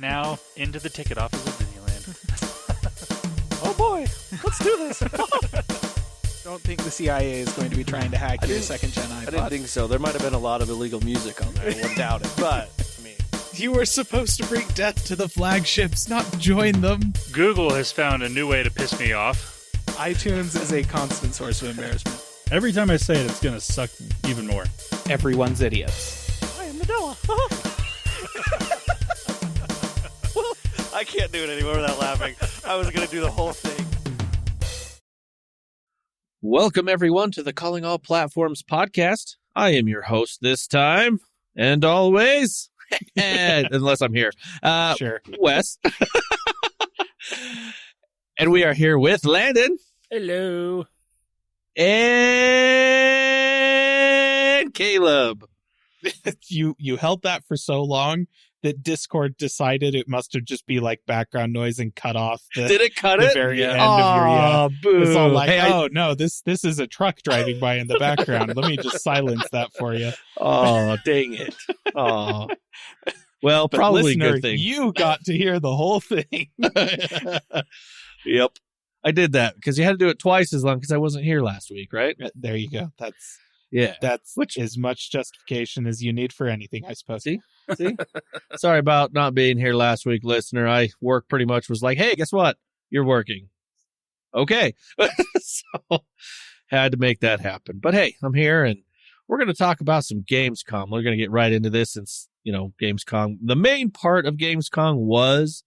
Now, into the ticket office of Disneyland. Oh boy, let's do this. Don't think the CIA is going to be trying to hack your second-gen iPod. I didn't think so. There might have been a lot of illegal music on there. I wouldn't doubt it. But, I mean... You were supposed to bring death to the flagships, not join them. Google has found a new way to piss me off. iTunes is a constant source of embarrassment. Every time I say it, it's going to suck even more. Everyone's idiots. I am Noah. I can't do it anymore without laughing. I was going to do the whole thing. Welcome, everyone, to the Calling All Platforms podcast. I am your host this time, and always, unless I'm here, Sure. Wes. And we are here with Landon. Hello. And Caleb. You held that for so long that Discord decided it must have just be like background noise and cut off Did it cut the it? very end of your boo. It's all like, Hey, no, this is a truck driving by in the background. Let me just silence that for you. Oh, dang it. Oh. Well, But probably listener, a good thing. you got to hear the whole thing. Yep. I did that because you had to do it twice as long because I wasn't here last week, right? There you go. That's Yeah. as much justification as you need for anything, I suppose. See? Sorry about not being here last week, listener. I work pretty much was like, hey, guess what? You're working. Okay. So had to make that happen. But hey, I'm here and we're going to talk about some Gamescom. We're going to get right into this since, Gamescom. The main part of Gamescom was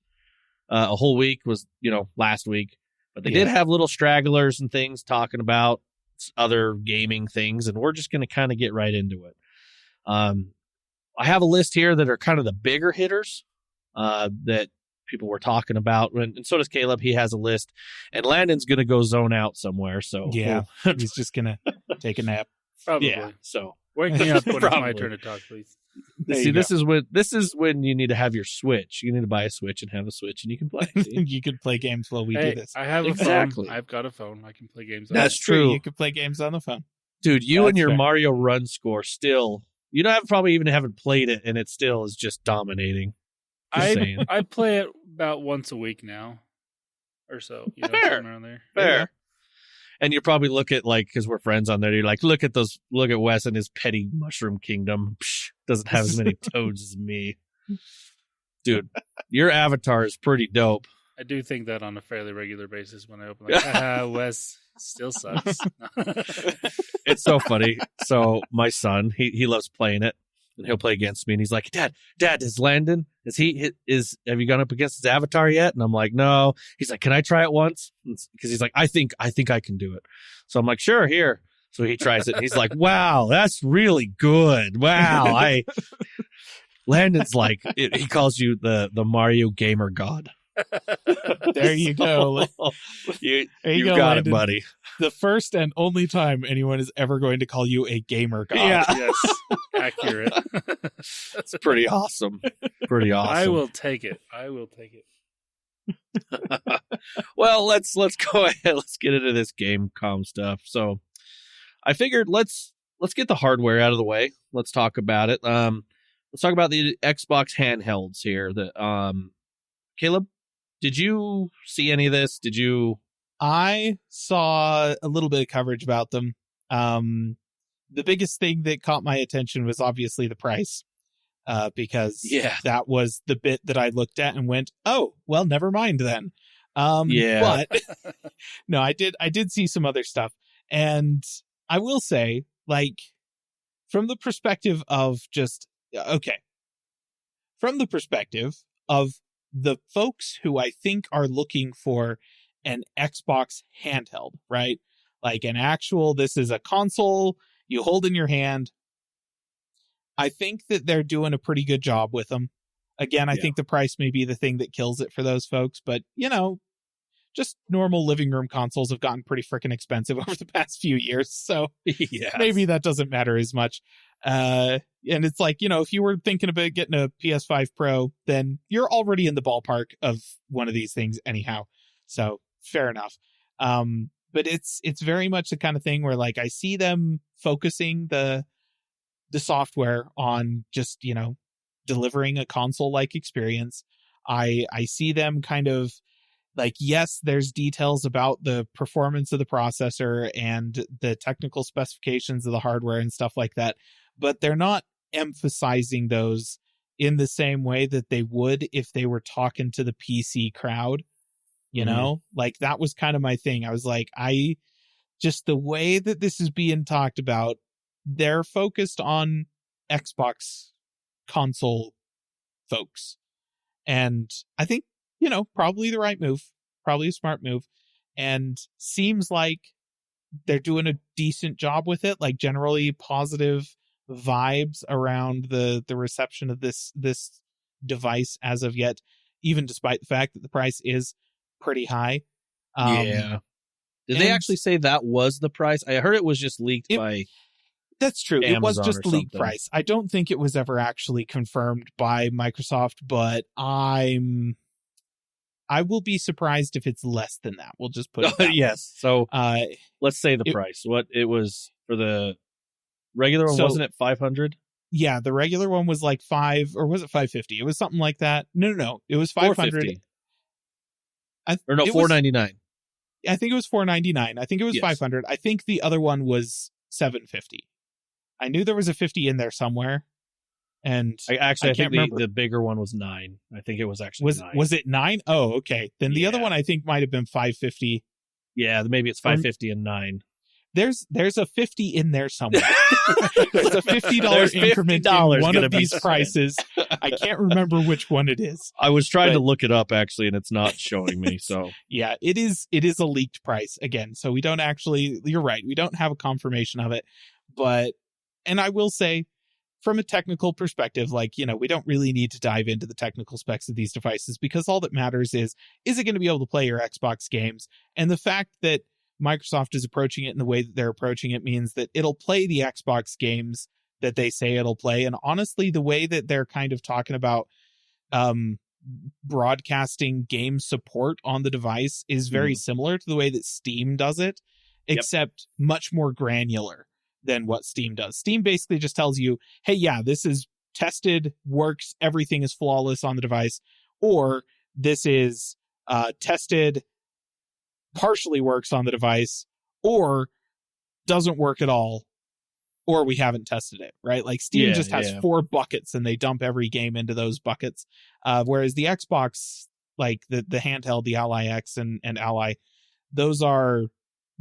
a whole week was, last week. But they did have little stragglers and things talking about other gaming things, and we're just going to kind of get right into it. I have a list here that are kind of the bigger hitters that people were talking about, and so does Caleb. He has a list, and Landon's going to go zone out somewhere. So Yeah, he's just going to take a nap. Probably. Yeah, so Wake me up when it's my Probably. turn to talk, please. see, this is when you need to have your Switch. You need to buy a Switch and have a Switch, and you can play. See? You could play games while we Hey, do this. I have Exactly. a phone. I've got a phone. I can play games on That's it. true. You could play games on the phone. Dude, you That's and your fair. Mario Run score still. You probably even haven't played it, and it still is just dominating. Just saying. I play it about once a week now, or so. Fair. Somewhere around there. Fair. And you probably look at, because we're friends on there, you're like, look at Wes and his petty mushroom kingdom. Psh, doesn't have as many toads as me. Dude, your avatar is pretty dope. I do think that on a fairly regular basis when I open, haha, Wes still sucks. It's so funny. So my son, he loves playing it, and he'll play against me, and he's like, Dad, is Landon, have you gone up against his avatar yet? And I'm like, no. He's like, can I try it once? Because he's like, I think I can do it. So I'm like, sure, here. So he tries it, and he's like, wow, that's really good. Wow. Landon's like, he calls you the Mario gamer god. There you go. You There you got go, it, Landon. buddy. The first and only time anyone is ever going to call you a gamer god. Yeah. Yes, accurate. That's pretty awesome. Pretty awesome. I will take it. Well, let's go ahead. Let's get into this Gamecom stuff. So I figured let's get the hardware out of the way. Let's talk about it. Let's talk about the Xbox handhelds here. Caleb, did you see any of this? I saw a little bit of coverage about them. The biggest thing that caught my attention was obviously the price, because that was the bit that I looked at and went, oh, well, never mind then. But no, I did see some other stuff. And I will say, from the perspective of the folks who I think are looking for an Xbox handheld, right? Like this is a console you hold in your hand. I think that they're doing a pretty good job with them. Again, I think the price may be the thing that kills it for those folks, but just normal living room consoles have gotten pretty freaking expensive over the past few years. So maybe that doesn't matter as much. And it's like, if you were thinking about getting a PS5 Pro, then you're already in the ballpark of one of these things anyhow. So fair enough. But it's very much the kind of thing where I see them focusing the software on just, delivering a console-like experience. I see them kind of like, yes, there's details about the performance of the processor and the technical specifications of the hardware and stuff like that, but they're not emphasizing those in the same way that they would if they were talking to the PC crowd. You know, like that was kind of my thing. I was like, just the way that this is being talked about, they're focused on Xbox console folks. And I think, you know, probably the right move, probably a smart move, and seems like they're doing a decent job with it, like generally positive vibes around the reception of this device as of yet, even despite the fact that the price is pretty high. Did they actually say that was the price? I heard it was just leaked by... That's true. Amazon, it was just or leaked something. price. I don't think it was ever actually confirmed by Microsoft, but I will be surprised if it's less than that. We'll just put it that yes. So let's say the it- price. What it was for the regular one, So- wasn't it 500? Yeah, the regular one was like 5, or was it 550? It was something like that. No. It was 500. 450. It Or no, was- 499. I think it was 499. I think it was Yes. 500. I think the other one was 750. I knew there was a 50 in there somewhere. And I can't think remember. the bigger one was 9. I think it was actually 9. was it 9? Oh, okay. Then the other Yeah. one I think might have been 550. Yeah, maybe it's 550 and 9. There's a 50 in there somewhere. There's a $50 There's increment in $50 one gonna of be these spent. prices. I can't remember which one it is. I was trying to But- look it up actually, and it's not showing me. So Yeah, it is a leaked price again. So we don't actually, you're right, we don't have a confirmation of it. But, and I will say, from a technical perspective, like, you know, we don't really need to dive into the technical specs of these devices, because all that matters is it going to be able to play your Xbox games? And the fact that Microsoft is approaching it in the way that they're approaching it means that it'll play the Xbox games that they say it'll play. And honestly, the way that they're kind of talking about broadcasting game support on the device is very similar to the way that Steam does it, except much more granular than what Steam does. Steam basically just tells you, hey, yeah, this is tested, works, everything is flawless on the device, or this is tested, partially works on the device, or doesn't work at all, or we haven't tested it, right? Like Steam just has 4 buckets and they dump every game into those buckets. Whereas the Xbox, like the handheld, the Ally X and Ally, those are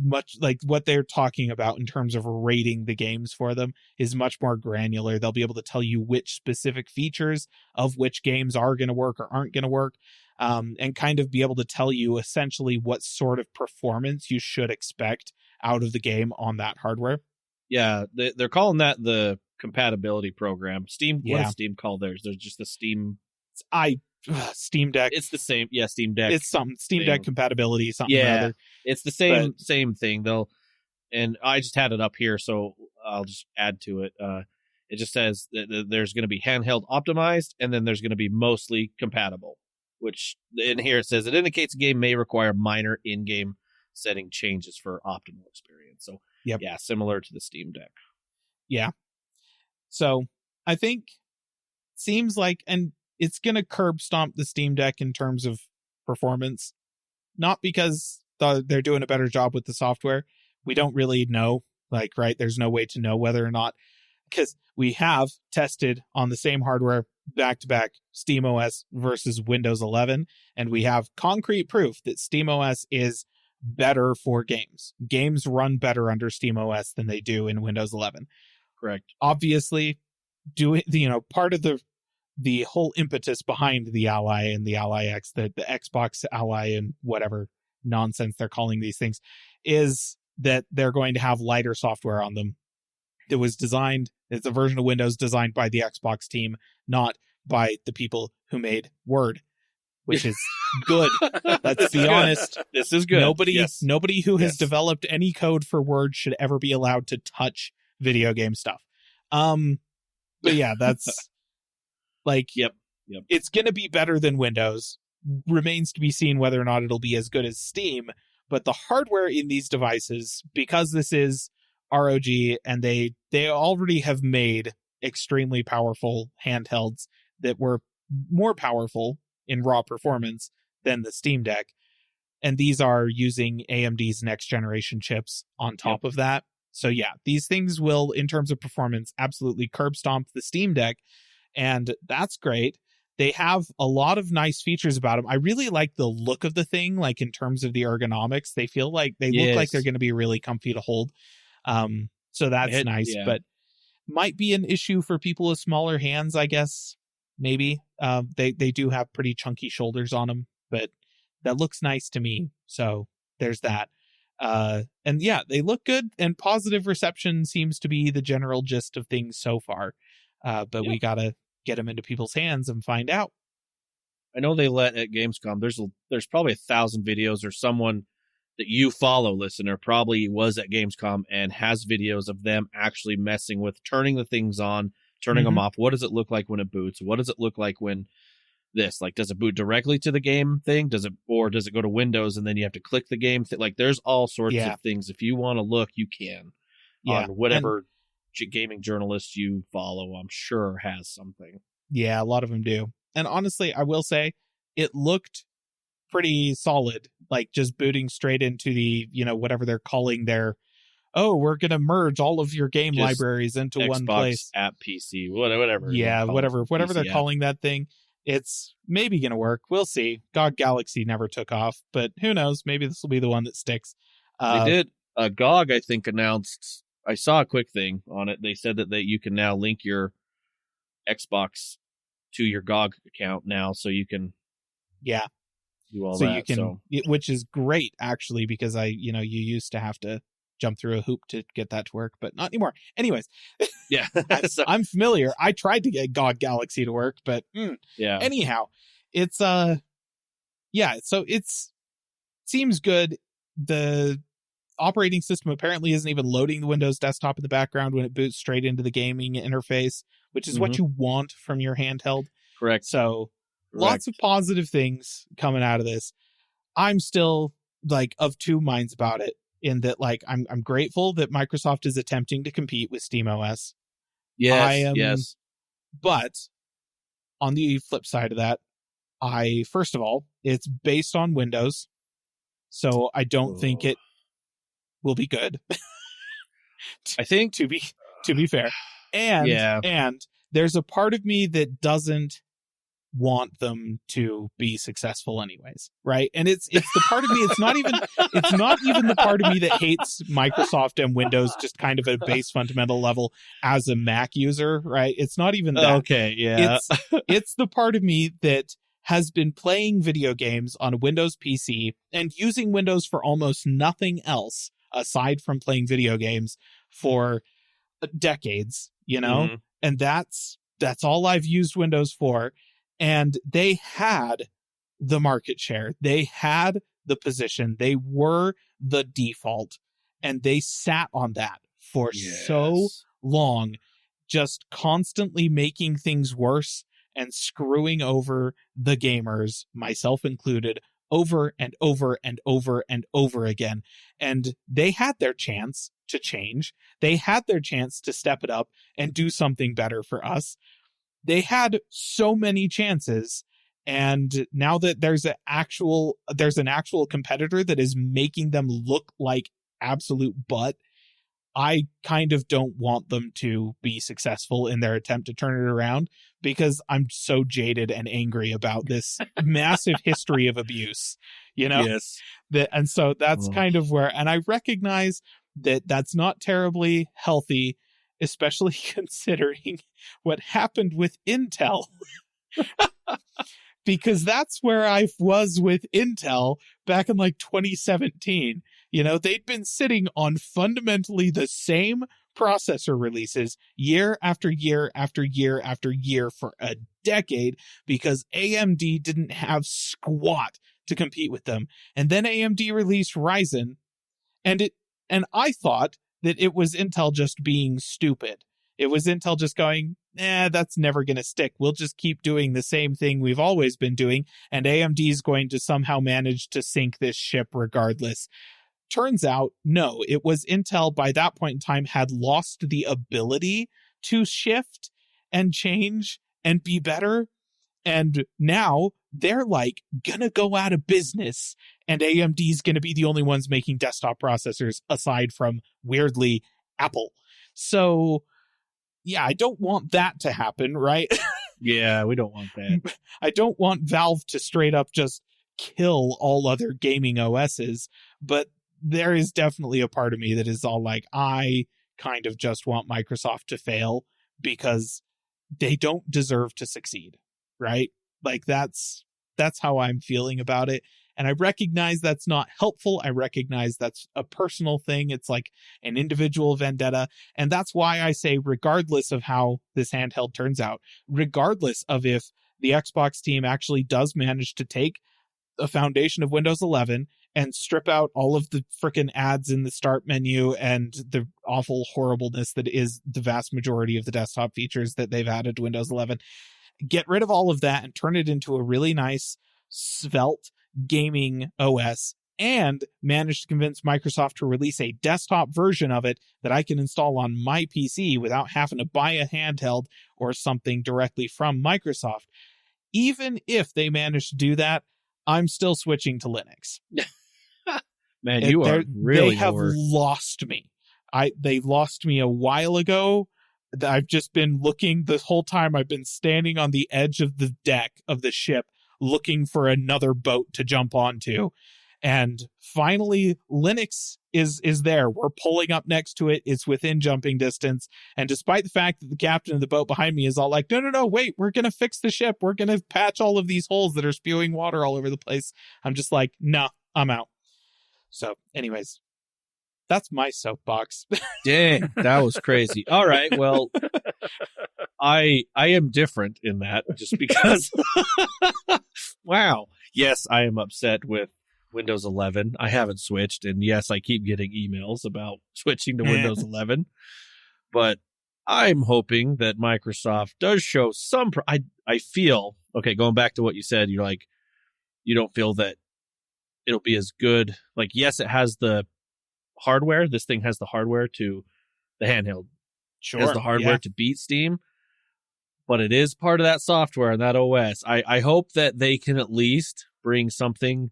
much like what they're talking about in terms of rating the games for them is much more granular. They'll be able to tell you which specific features of which games are going to work or aren't going to work, and kind of be able to tell you essentially what sort of performance you should expect out of the game on that hardware. yeah, they're calling that the compatibility program. Steam, what Yeah. does Steam call theirs? There's just the Steam. Steam Deck. It's the same. Yeah, Steam Deck. It's something Steam thing. Deck compatibility, something or Yeah. other. It's the same thing. And I just had it up here, so I'll just add to it. It just says that there's going to be handheld optimized, and then there's going to be mostly compatible. Which in here it says it indicates a game may require minor in-game setting changes for optimal experience. So yeah, similar to the Steam Deck. Yeah. So I think seems like, and it's going to curb stomp the Steam Deck in terms of performance, not because they're doing a better job with the software. We don't really know, like, right? There's no way to know whether or not, because we have tested on the same hardware back-to-back SteamOS versus Windows 11, and we have concrete proof that SteamOS is better for games. Games run better under SteamOS than they do in Windows 11. Correct. Obviously, part of the whole impetus behind the Ally and the Ally X, the Xbox Ally and whatever nonsense they're calling these things, is that they're going to have lighter software on them. It's a version of Windows designed by the Xbox team, not by the people who made Word, which is good. Let's be honest. This is good. Nobody who has Yes. developed any code for Word should ever be allowed to touch video game stuff. But yeah, that's like, Yep. It's going to be better than Windows. Remains to be seen whether or not it'll be as good as Steam. But the hardware in these devices, because this is ROG and they already have made extremely powerful handhelds that were more powerful in raw performance than the Steam Deck. And these are using AMD's next generation chips on top of that. So yeah, these things will, in terms of performance, absolutely curb stomp the Steam Deck. And that's great. They have a lot of nice features about them. I really like the look of the thing, like in terms of the ergonomics. They feel like they look like they're going to be really comfy to hold. So that's nice, but might be an issue for people with smaller hands, I guess. Maybe. They do have pretty chunky shoulders on them, but that looks nice to me. So there's that. And yeah, they look good, and positive reception seems to be the general gist of things so far. But we got to get them into people's hands and find out. I know they let at Gamescom. There's probably 1,000 videos, or someone that you follow, listener, probably was at Gamescom and has videos of them actually messing with turning the things on, turning them off. What does it look like when it boots? What does it look like when this? Like, does it boot directly to the game thing? Does it go to Windows and then you have to click the game? Like, there's all sorts of things. If you want to look, you can. On whatever gaming journalist you follow, I'm sure has something. Yeah, a lot of them do. And honestly, I will say it looked pretty solid, like just booting straight into the, whatever they're calling their, we're going to merge all of your game just libraries into Xbox one place. App PC, whatever. Yeah, whatever they're app. calling that thing. It's maybe going to work. We'll see. GOG Galaxy never took off, but who knows? Maybe this will be the one that sticks. They did. GOG, I think, announced, I saw a quick thing on it. They said that you can now link your Xbox to your GOG account now, so you can do all that. Which is great, actually, because you used to have to jump through a hoop to get that to work, but not anymore. Anyways, I'm familiar. I tried to get GOG Galaxy to work, but anyhow, it's so seems good. The operating system apparently isn't even loading the Windows desktop in the background when it boots straight into the gaming interface, which is what you want from your handheld. Correct. So lots of positive things coming out of this. I'm still of two minds about it, in that I'm grateful that Microsoft is attempting to compete with SteamOS. Yes. But on the flip side of that, first of all, it's based on Windows, so I don't think it will be good. I think to be fair. And there's a part of me that doesn't want them to be successful anyways, right? And it's the part of me, it's not even the part of me that hates Microsoft and Windows just kind of at a base fundamental level as a Mac user, right? It's not even that. Okay, yeah. It's the part of me that has been playing video games on a Windows PC and using Windows for almost nothing else aside from playing video games for decades, and that's all I've used Windows for. And they had the market share. They had the position. They were the default. And they sat on that for so long, just constantly making things worse and screwing over the gamers, myself included, over and over and over and over again. And they had their chance to change. They had their chance to step it up and do something better for us. They had so many chances, and now that there's an actual competitor that is making them look like absolute butt, I kind of don't want them to be successul in their attempt to turn it around, because I'm so jaded and angry about this massive history of abuse, Yes. And so that's kind of where, and I recognize that that's not terribly healthy, especially considering what happened with Intel. Because that's where I was with Intel back in 2017. They'd been sitting on fundamentally the same processor releases year after year after year after year for a decade, because AMD didn't have squat to compete with them. And then AMD released Ryzen, and I thought that it was Intel just being stupid. It was Intel just going, that's never going to stick. We'll just keep doing the same thing we've always been doing, and AMD is going to somehow manage to sink this ship regardless. Turns out, no, it was Intel by that point in time had lost the ability to shift and change and be better. And now they're like gonna go out of business, and AMD's gonna be the only ones making desktop processors aside from, weirdly, Apple. So yeah, I don't want that to happen, right? Yeah, we don't want that. I don't want Valve to straight up just kill all other gaming OSs, but there is definitely a part of me that is all like, I kind of just want Microsoft to fail because they don't deserve to succeed, right? Like that's how I'm feeling about it. And I recognize that's not helpful. I recognize that's a personal thing. It's like an individual vendetta. And that's why I say, regardless of how this handheld turns out, regardless of if the Xbox team actually does manage to take a foundation of Windows 11 and strip out all of the frickin' ads in the start menu and the awful horribleness that is the vast majority of the desktop features that they've added to Windows 11, get rid of all of that and turn it into a really nice, svelte gaming OS, and manage to convince Microsoft to release a desktop version of it that I can install on my PC without having to buy a handheld or something directly from Microsoft. Even if they manage to do that, I'm still switching to Linux. Man, you are really they have lost me. They lost me a while ago. I've just been looking the whole time. I've been standing on the edge of the deck of the ship looking for another boat to jump onto. And finally, Linux is there. We're pulling up next to it. It's within jumping distance. And despite the fact that the captain of the boat behind me is all like, no, wait, we're going to fix the ship. We're going to patch all of these holes that are spewing water all over the place. I'm just like, no, I'm out. So anyways, that's my soapbox. Dang, that was crazy. All right, well, I am different in that just because. Wow. Yes, I am upset with Windows 11. I haven't switched, and yes, I keep getting emails about switching to Windows 11. But I'm hoping that Microsoft does show some. I feel okay. Going back to what you said, you're like, you don't feel that it'll be as good. Like, yes, it has the hardware. This thing has the hardware to the handheld. Sure, it has the hardware to beat Steam, but it is part of that software and that OS. I hope that they can at least bring something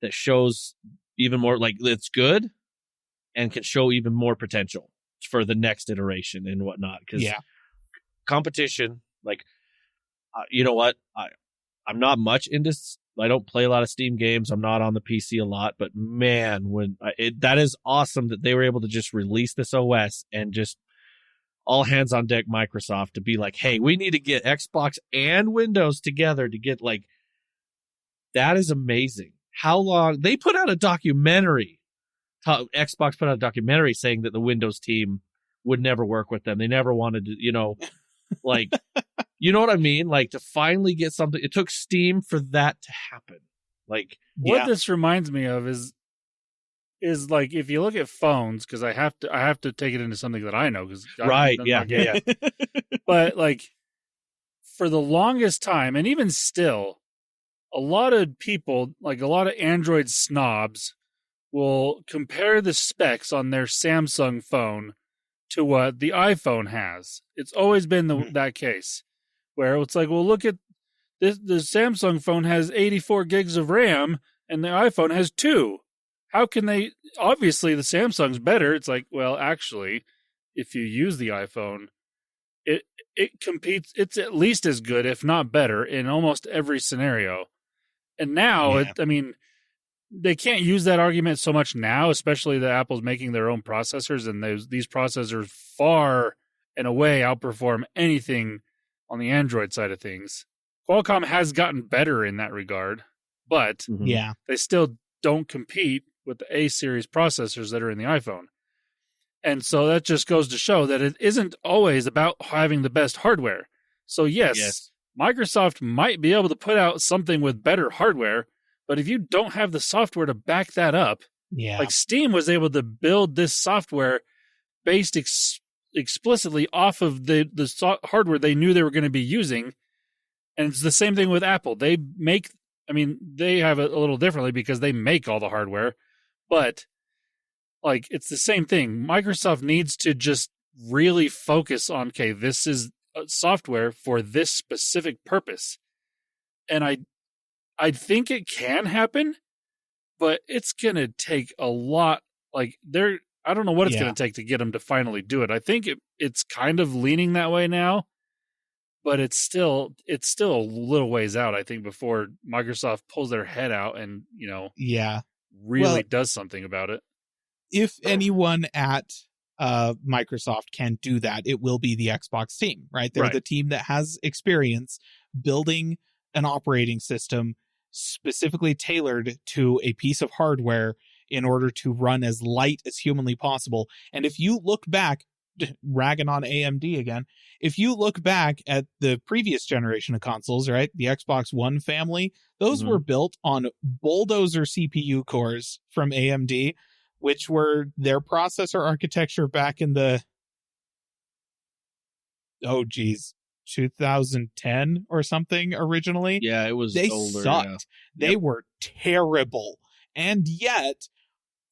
that shows even more, like, it's good and can show even more potential for the next iteration and whatnot. Because competition, like, you know what? I'm not much into. I don't play a lot of Steam games. I'm not on the PC a lot, but man, that is awesome that they were able to just release this OS and just all hands on deck Microsoft to be like, hey, we need to get Xbox and Windows together to get, like, that is amazing. How long they put out a documentary. Xbox put out a documentary saying that the Windows team would never work with them. They never wanted to, like, you know what I mean? Like, to finally get something, it took Steam for that to happen. Like, what this reminds me of is like, if you look at phones, because I have to take it into something that I know, because yeah. But like, for the longest time, and even still, a lot of people, like a lot of Android snobs, will compare the specs on their Samsung phone to what the iPhone has. It's always been that case, where it's like, well, look at this. The Samsung phone has 84 gigs of RAM, and the iPhone has 2. How can they? Obviously, the Samsung's better. It's like, well, actually, if you use the iPhone, it competes. It's at least as good, if not better, in almost every scenario. And now, they can't use that argument so much now, especially that Apple's making their own processors, and these processors far and away outperform anything on the Android side of things. Qualcomm has gotten better in that regard, but they still don't compete with the A-series processors that are in the iPhone. And so that just goes to show that it isn't always about having the best hardware. So yes, Microsoft might be able to put out something with better hardware, but if you don't have the software to back that up, like Steam was able to build this software based explicitly off of the hardware they knew they were going to be using. And it's the same thing with Apple. They have it a little differently because they make all the hardware, but like, it's the same thing. Microsoft needs to just really focus on, okay, this is software for this specific purpose. And I think it can happen, but it's going to take a lot. Like, I don't know what it's going to take to get them to finally do it. I think it's kind of leaning that way now, but it's still a little ways out, I think, before Microsoft pulls their head out and, really does something about it. If anyone at Microsoft can do that, it will be the Xbox team, right? They're the team that has experience building an operating system specifically tailored to a piece of hardware in order to run as light as humanly possible. And if you look back, ragging on AMD again, if you look back at the previous generation of consoles, right, the Xbox One family, those were built on bulldozer CPU cores from AMD, which were their processor architecture back in the 2010 or something originally. Yeah, it was they older, sucked. They were terrible. And yet,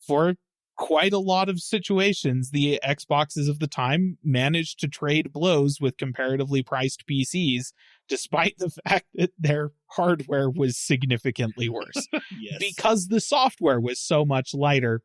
for quite a lot of situations, the Xboxes of the time managed to trade blows with comparatively priced PCs, despite the fact that their hardware was significantly worse. Because the software was so much lighter.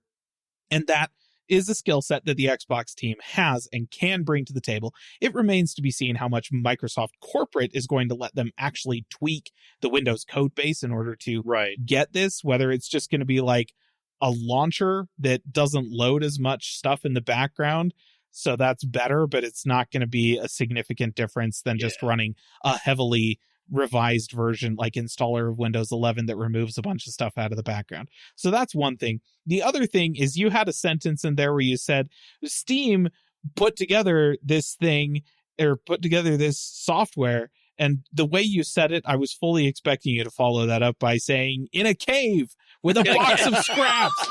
And that is a skill set that the Xbox team has and can bring to the table. It remains to be seen how much Microsoft corporate is going to let them actually tweak the Windows code base in order to get this, whether it's just going to be like a launcher that doesn't load as much stuff in the background. So that's better, but it's not going to be a significant difference than just running a heavily revised version like installer of Windows 11 that removes a bunch of stuff out of the background. So that's one thing. The other thing is you had a sentence in there where you said Steam put together this thing or put together this software, and the way you said it, I was fully expecting you to follow that up by saying in a cave with a box of scraps.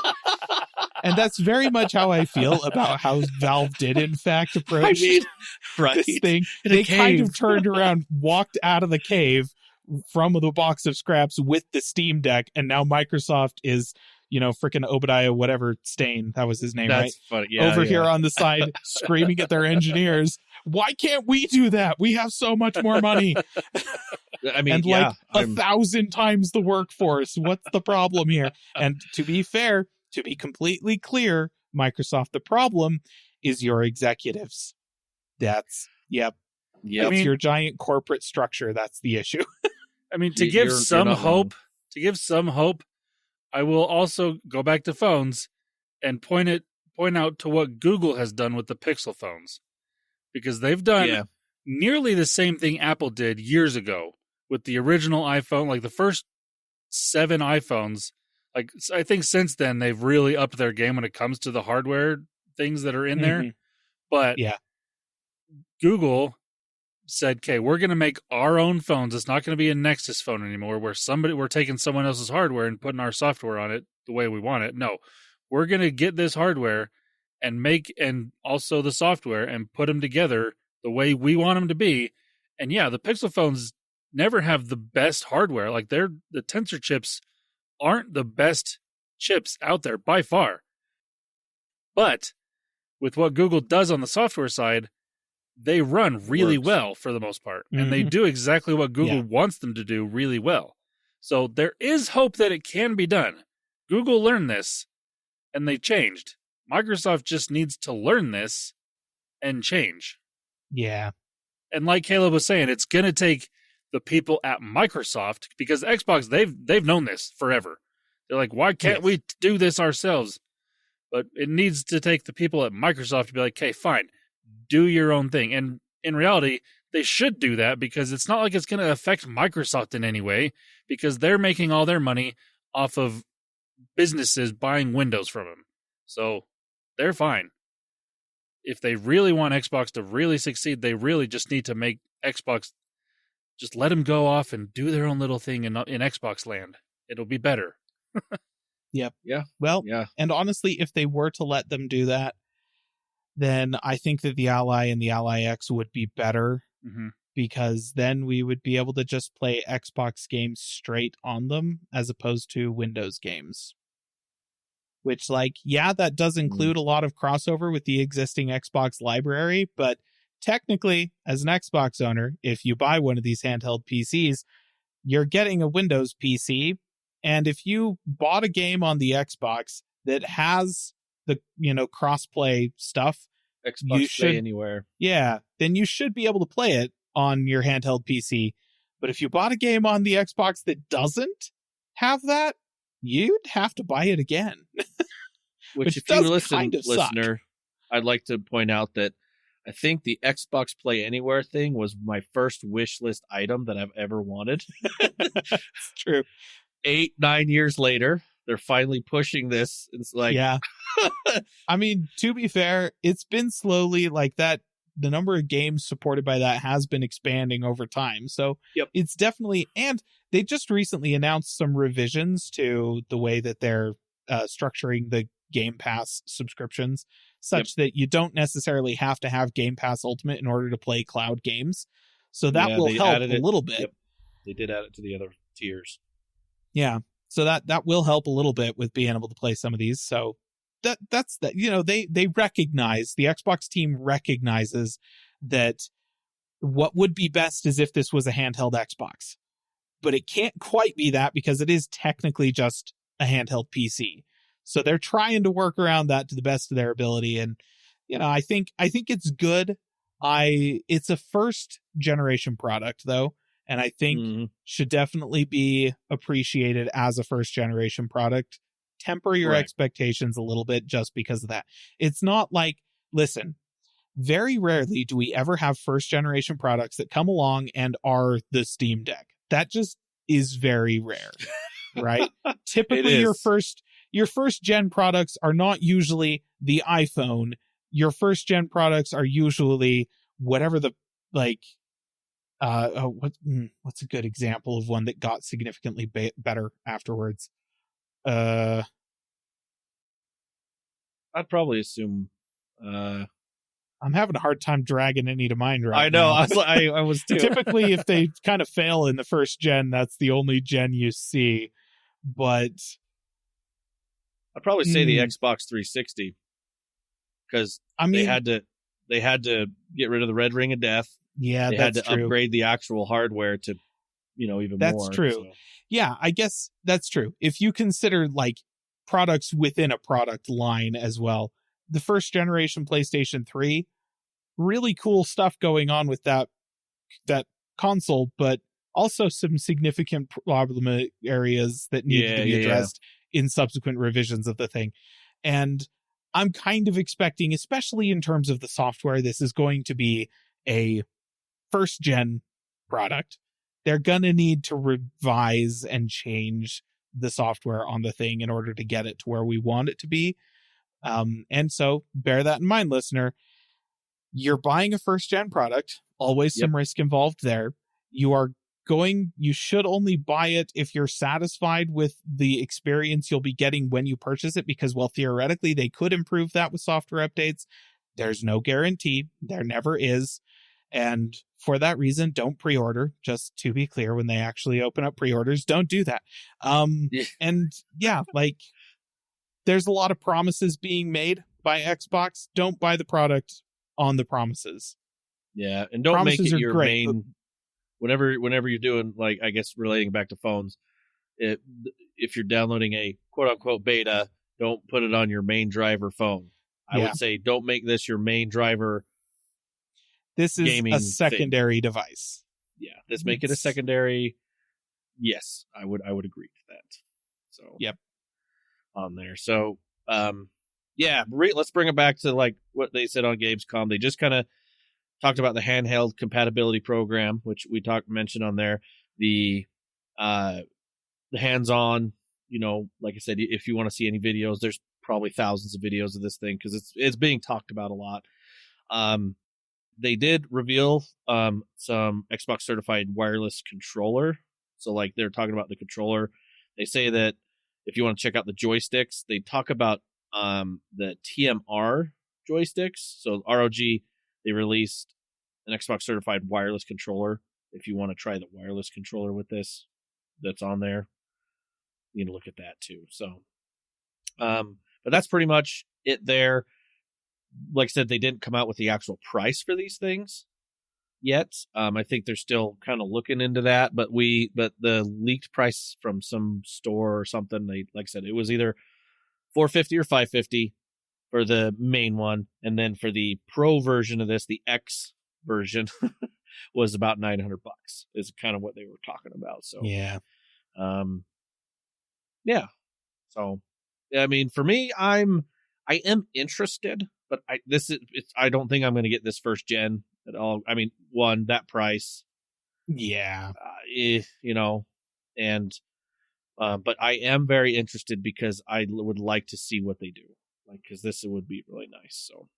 And that's very much how I feel about how Valve did, in fact, approach this thing. They kind of turned around, walked out of the cave from the box of scraps with the Steam Deck, and now Microsoft is, freaking Obadiah, whatever Stain, that was his name, That's right? funny. Yeah, over here on the side, screaming at their engineers, why can't we do that? We have so much more money. I mean, and 1,000 times the workforce. What's the problem here? And to be fair, to be completely clear, Microsoft, the problem is your executives. That's, that's your giant corporate structure. That's the issue. I mean, to give some hope, I will also go back to phones and point out to what Google has done with the Pixel phones. Because they've done nearly the same thing Apple did years ago with the original iPhone, like the first 7 iPhones. Like, I think since then they've really upped their game when it comes to the hardware things that are in there. But Google said, okay, we're going to make our own phones. It's not going to be a Nexus phone anymore where we're taking someone else's hardware and putting our software on it the way we want it. No, we're going to get this hardware and also the software and put them together the way we want them to be. And the Pixel phones never have the best hardware. Like the Tensor chips aren't the best chips out there by far. But with what Google does on the software side, they run really well for the most part. And they do exactly what Google wants them to do really well. So there is hope that it can be done. Google learned this and they changed. Microsoft just needs to learn this and change. Yeah. And like Caleb was saying, it's going to take the people at Microsoft, because Xbox, they've known this forever. They're like, why can't we do this ourselves? But it needs to take the people at Microsoft to be like, okay, fine, do your own thing. And in reality, they should do that because it's not like it's going to affect Microsoft in any way, because they're making all their money off of businesses buying Windows from them. So they're fine. If they really want Xbox to really succeed, they really just need to make Xbox, just let them go off and do their own little thing in Xbox land. It'll be better. Yep. Yeah. Well, and honestly, if they were to let them do that, then I think that the Ally and the Ally X would be better, because then we would be able to just play Xbox games straight on them as opposed to Windows games. Which, that does include a lot of crossover with the existing Xbox library, but technically, as an Xbox owner, if you buy one of these handheld PCs, you're getting a Windows PC, and if you bought a game on the Xbox that has the, cross-play stuff, Xbox Play Anywhere. Yeah, then you should be able to play it on your handheld PC. But if you bought a game on the Xbox that doesn't have that, you'd have to buy it again. Which if you listen, listener, I'd like to point out that I think the Xbox Play Anywhere thing was my first wish list item that I've ever wanted. It's true. 8-9 years later, they're finally pushing this. It's like, yeah. I mean, to be fair, it's been slowly like that. The number of games supported by that has been expanding over time. So it's definitely, and they just recently announced some revisions to the way that they're structuring the Game Pass subscriptions, such that you don't necessarily have to have Game Pass Ultimate in order to play cloud games. So that will help a little bit. Yep. They did add it to the other tiers. Yeah. So that will help a little bit with being able to play some of these. So that's that. They recognize, the Xbox team recognizes that what would be best is if this was a handheld Xbox, but it can't quite be that because it is technically just a handheld PC. So they're trying to work around that to the best of their ability. And, I think it's good. It's a first generation product though. And I think should definitely be appreciated as a first generation product. Temper your expectations a little bit just because of that. It's not like, listen, very rarely do we ever have first generation products that come along and are the Steam Deck. That just is very rare, right? Typically your first gen products are not usually the iPhone. Your first gen products are usually whatever the, what's a good example of one that got significantly better afterwards? I'd probably assume. I'm having a hard time dragging any to mind right I know. now. I was too. Typically, if they kind of fail in the first gen, that's the only gen you see. But I'd probably say the Xbox 360 because they had to get rid of the red ring of death. Yeah, they had to upgrade the actual hardware to, even more. That's true. So. Yeah, I guess that's true. If you consider products within a product line as well, the first generation PlayStation 3, really cool stuff going on with that console, but also some significant problem areas that needed to be addressed in subsequent revisions of the thing. And I'm kind of expecting, especially in terms of the software, this is going to be a first gen product. They're going to need to revise and change the software on the thing in order to get it to where we want it to be. And so bear that in mind, listener. You're buying a first gen product, always some risk involved there. You should only buy it if you're satisfied with the experience you'll be getting when you purchase it, because theoretically they could improve that with software updates. There's no guarantee. There never is. And for that reason, don't pre-order. Just to be clear, when they actually open up pre-orders, don't do that. And there's a lot of promises being made by Xbox. Don't buy the product on the promises. Yeah, and don't make it your main. Whenever you're doing, I guess relating back to phones, if you're downloading a quote unquote beta, don't put it on your main driver phone. I would say don't make this your main driver. This is a secondary device. Yeah, let's make it a secondary. Yes, I would agree to that. So on there. So let's bring it back to what they said on Gamescom. They just kind of talked about the handheld compatibility program, which we mentioned on there. The hands-on, like I said, if you want to see any videos, there's probably thousands of videos of this thing because it's being talked about a lot. They did reveal some Xbox certified wireless controller. So they're talking about the controller. They say that if you want to check out the joysticks, they talk about the TMR joysticks. So ROG, they released an Xbox certified wireless controller. If you want to try the wireless controller with this, that's on there. You can look at that too. So, but that's pretty much it there. Like I said, they didn't come out with the actual price for these things. yet. I think they're still kind of looking into that, but the leaked price from some store or something, like I said, it was either $450 or $550 for the main one, and then for the pro version of this, the X version was about $900 is kind of what they were talking about. So Yeah. Yeah. So, I mean, for me, I am interested, but I don't think I'm going to get this first gen at all. I mean, one, that price, Yeah. and but I am very interested because I would like to see what they do, because this would be really nice. So,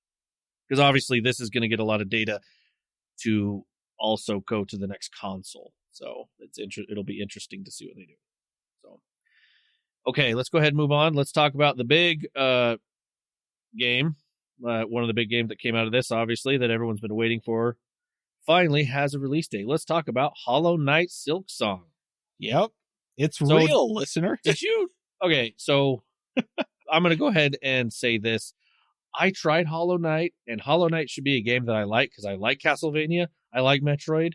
because obviously this is going to get a lot of data to also go to the next console, so it'll be interesting to see what they do. So, okay, let's go ahead and move on. Let's talk about the big game. One of the big games that came out of this, obviously, that everyone's been waiting for, finally has a release date. Let's talk about Hollow Knight Silksong. Yep. It's real, listener. Did you? Okay, so I'm going to go ahead and say this. I tried Hollow Knight, and Hollow Knight should be a game that I like because I like Castlevania. I like Metroid.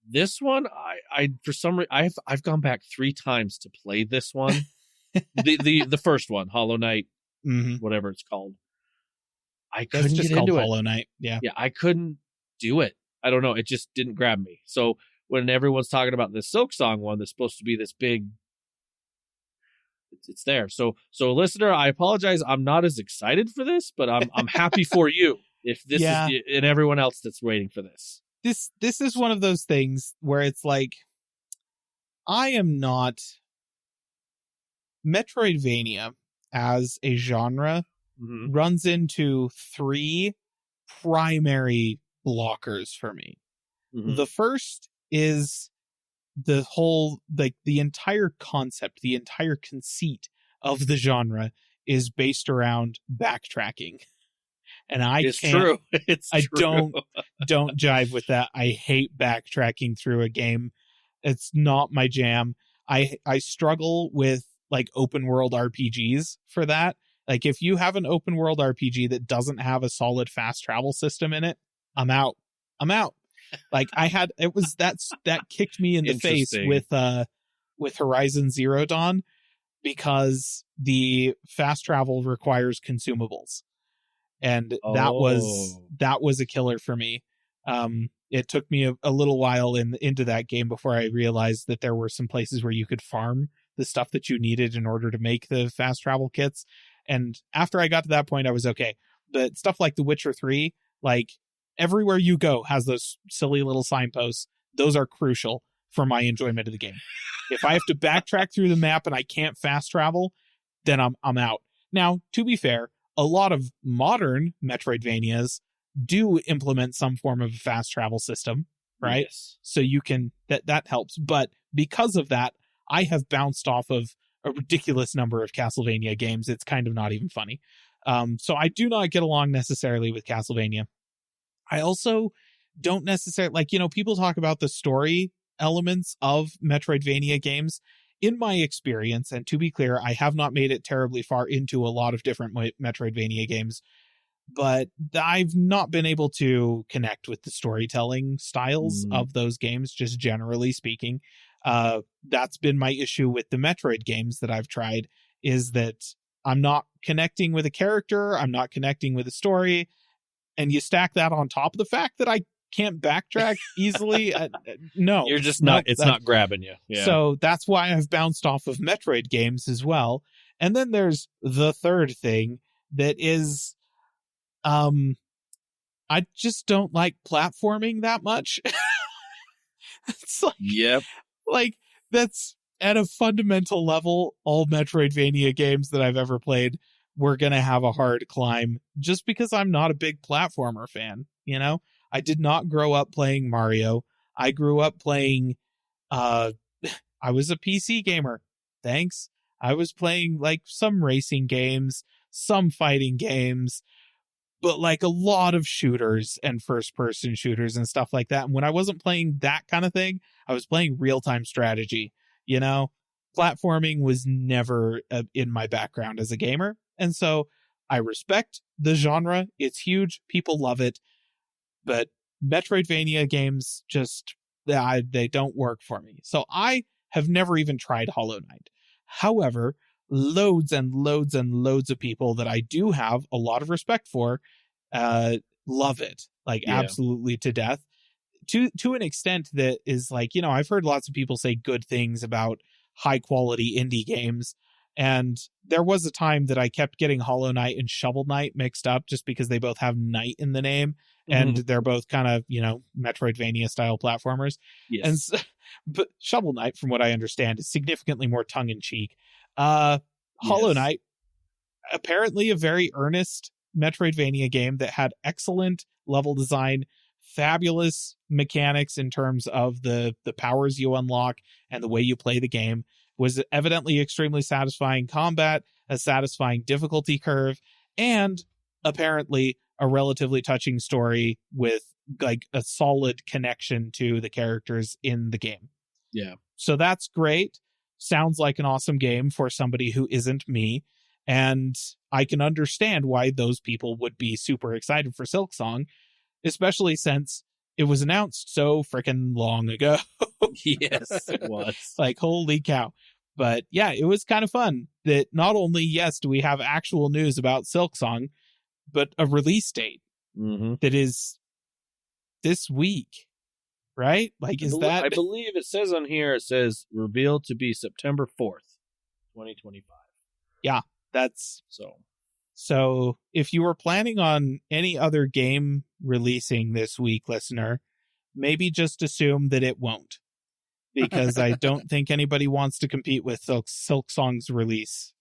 This one, I for some reason, I've gone back 3 times to play this one. the first one, Hollow Knight, whatever it's called. I couldn't get into it. Hollow Knight. Yeah, I couldn't do it. I don't know. It just didn't grab me. So when everyone's talking about this Silksong one, that's supposed to be this big, it's there. So listener, I apologize. I'm not as excited for this, but I'm happy for you if this is, and everyone else that's waiting for this. This is one of those things where it's like, I am not Metroidvania as a genre runs into 3 primary blockers for me. The first is the whole, like, the entire concept, the entire conceit of the genre is based around backtracking. And It's true. Don't jive with that. I hate backtracking through a game. It's not my jam. I struggle with like open world RPGs for that. Like, if you have an open world RPG that doesn't have a solid fast travel system in it, I'm out. Like, that kicked me in the face with Horizon Zero Dawn, because the fast travel requires consumables. And that was a killer for me. It took me a little while into that game before I realized that there were some places where you could farm the stuff that you needed in order to make the fast travel kits. And after I got to that point, I was okay. But stuff like The Witcher 3, like, everywhere you go has those silly little signposts. Those are crucial for my enjoyment of the game. If I have to backtrack through the map and I can't fast travel, then I'm out. Now, to be fair, a lot of modern Metroidvanias do implement some form of a fast travel system, right? Yes. So you can, that helps. But because of that, I have bounced off of a ridiculous number of Castlevania games. It's kind of not even funny. So I do not get along necessarily with Castlevania. I also don't necessarily, like, people talk about the story elements of Metroidvania games. In my experience, and to be clear, I have not made it terribly far into a lot of different Metroidvania games, but I've not been able to connect with the storytelling styles of those games, just generally speaking. That's been my issue with the Metroid games that I've tried, is that I'm not connecting with a character, I'm not connecting with a story, and you stack that on top of the fact that I can't backtrack easily. No, you're just not. It's not grabbing you. Yeah. So that's why I've bounced off of Metroid games as well. And then there's the third thing that is, I just don't like platforming that much. It's like, yep. Like, that's at a fundamental level. All Metroidvania games that I've ever played, we're gonna have a hard climb, just because I'm not a big platformer fan. I did not grow up playing Mario. I grew up playing, I was a PC gamer. Thanks. I was playing like some racing games, some fighting games, but like a lot of shooters and first person shooters and stuff like that. And when I wasn't playing that kind of thing, I was playing real-time strategy. Platforming was never in my background as a gamer. And so I respect the genre. It's huge. People love it. But Metroidvania games just, they don't work for me. So I have never even tried Hollow Knight. However, loads and loads and loads of people that I do have a lot of respect for love it, like absolutely to death, to an extent that is like, you know, I've heard lots of people say good things about high quality indie games. And there was a time that I kept getting Hollow Knight and Shovel Knight mixed up just because they both have Knight in the name. And they're both kind of, you know, Metroidvania style platformers. Yes. And so, but Shovel Knight, from what I understand, is significantly more tongue in cheek. Hollow Knight, apparently a very earnest Metroidvania game that had excellent level design, fabulous mechanics in terms of the powers you unlock and the way you play the game, was evidently extremely satisfying combat, a satisfying difficulty curve, and apparently a relatively touching story with like a solid connection to the characters in the game. Yeah. So that's great. Sounds like an awesome game for somebody who isn't me. And I can understand why those people would be super excited for Silksong, especially since it was announced so freaking long ago. Yes, it was. Like, holy cow. But yeah, it was kind of fun that not only, yes, do we have actual news about Silksong, but a release date that is this week, right? Like, I believe it says on here, it says revealed to be September 4th, 2025. Yeah, that's so if you were planning on any other game releasing this week, listener, maybe just assume that it won't, because I don't think anybody wants to compete with Silksong's release.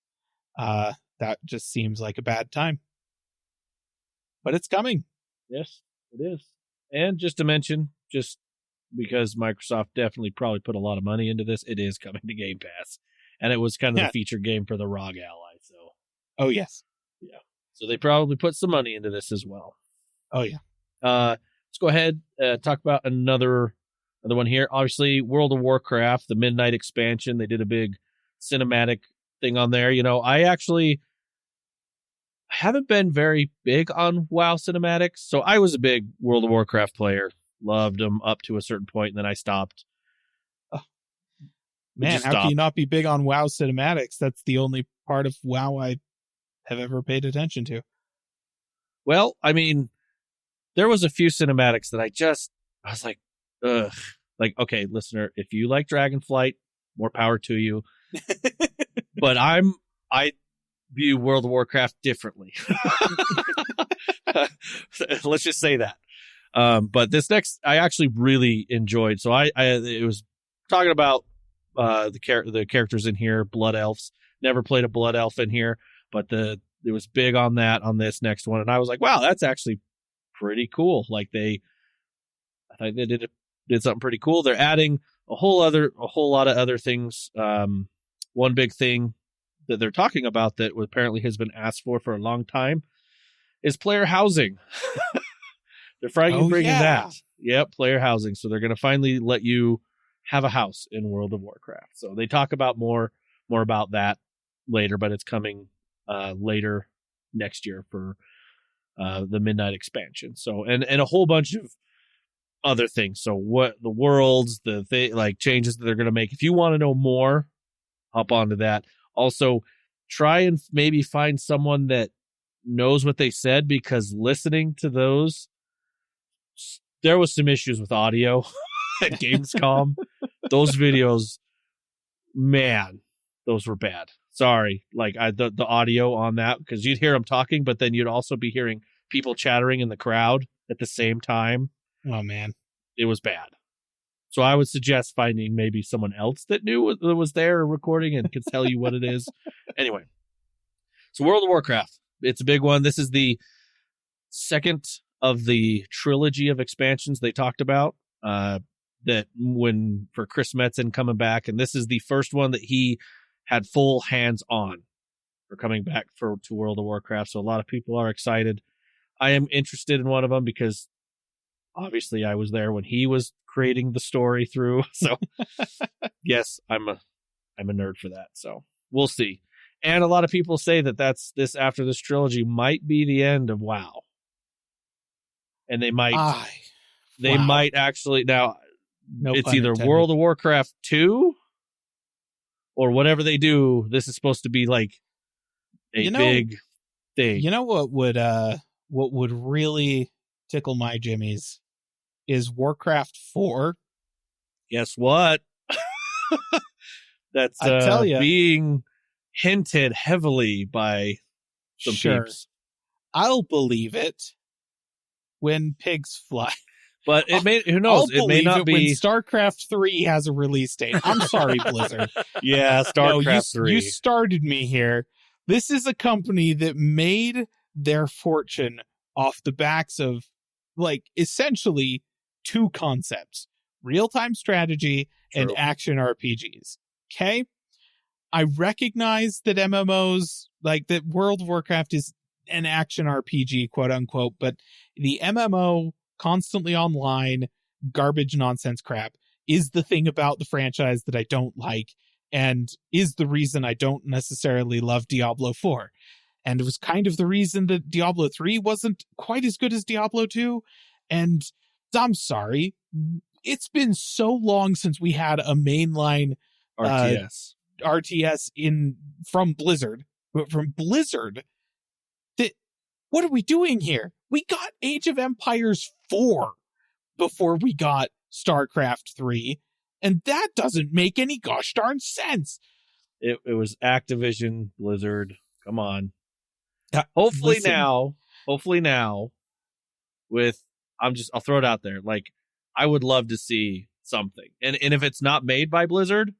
That just seems like a bad time. But it's coming. Yes, it is. And just to mention, just because Microsoft definitely probably put a lot of money into this, it is coming to Game Pass. And it was kind of the feature game for the ROG Ally. So, oh, yes. Yeah. So they probably put some money into this as well. Oh, yeah. Let's go ahead talk about another one here. Obviously, World of Warcraft, the Midnight expansion. They did a big cinematic thing on there. You know, I actually haven't been very big on WoW cinematics. So I was a big World of Warcraft player. Loved them up to a certain point, and then I stopped. Man, how can you not be big on WoW cinematics? That's the only part of WoW I have ever paid attention to. Well, I mean, there was a few cinematics that I was like, ugh. Like, okay, listener, if you like Dragonflight, more power to you. But I view World of Warcraft differently. Let's just say that. But this next, I actually really enjoyed. So it was talking about the characters in here, Blood Elves. Never played a Blood Elf in here, but it was big on that on this next one, and I was like, wow, that's actually pretty cool. Like I think they did something pretty cool. They're adding a whole lot of other things. One big thing that they're talking about that apparently has been asked for a long time is player housing. They're finally bringing that. Yep, player housing. So they're going to finally let you have a house in World of Warcraft. So they talk about more about that later, but it's coming later next year for the Midnight expansion. So and a whole bunch of other things. So what the worlds, like changes that they're going to make. If you want to know more, hop onto that. Also, try and maybe find someone that knows what they said, because listening to those, there was some issues with audio at Gamescom. Those videos, man, those were bad. Sorry. Like the audio on that, because you'd hear them talking, but then you'd also be hearing people chattering in the crowd at the same time. Oh, man. It was bad. So I would suggest finding maybe someone else that knew that was there recording and could tell you what it is. Anyway, so World of Warcraft, it's a big one. This is the second of the trilogy of expansions they talked about that when for Chris Metzen coming back. And this is the first one that he had full hands on for coming back to World of Warcraft. So a lot of people are excited. I am interested in one of them because obviously I was there when he was creating the story through. So yes, I'm a nerd for that. So we'll see. And a lot of people say that after this trilogy might be the end of WoW. And they might they Wow. might actually now. No It's pun either intended. World of Warcraft 2 or whatever they do. This is supposed to be like a big thing. You know what would really tickle my jimmies is Warcraft 4. Guess what? That's I tell ya. being hinted heavily by some Sure. peeps. I'll believe it when pigs fly. But it may, who knows? I'll It may believe not it when be. StarCraft 3 has a release date. I'm sorry, Blizzard. Yeah, StarCraft 3. You started me here. This is a company that made their fortune off the backs of, like, essentially two concepts: real-time strategy and True. action RPGs. Okay? I recognize that MMOs, like that World of Warcraft is an action RPG, quote unquote, but the MMO, constantly online, garbage nonsense crap, is the thing about the franchise that I don't like, and is the reason I don't necessarily love Diablo 4. And it was kind of the reason that Diablo 3 wasn't quite as good as Diablo 2. And I'm sorry, it's been so long since we had a mainline RTS from Blizzard, that what are we doing here? We got Age of Empires 4 before we got StarCraft 3, and that doesn't make any gosh darn sense. It was Activision, Blizzard. Come on. Hopefully now, I'll throw it out there. Like, I would love to see something. And if it's not made by Blizzard,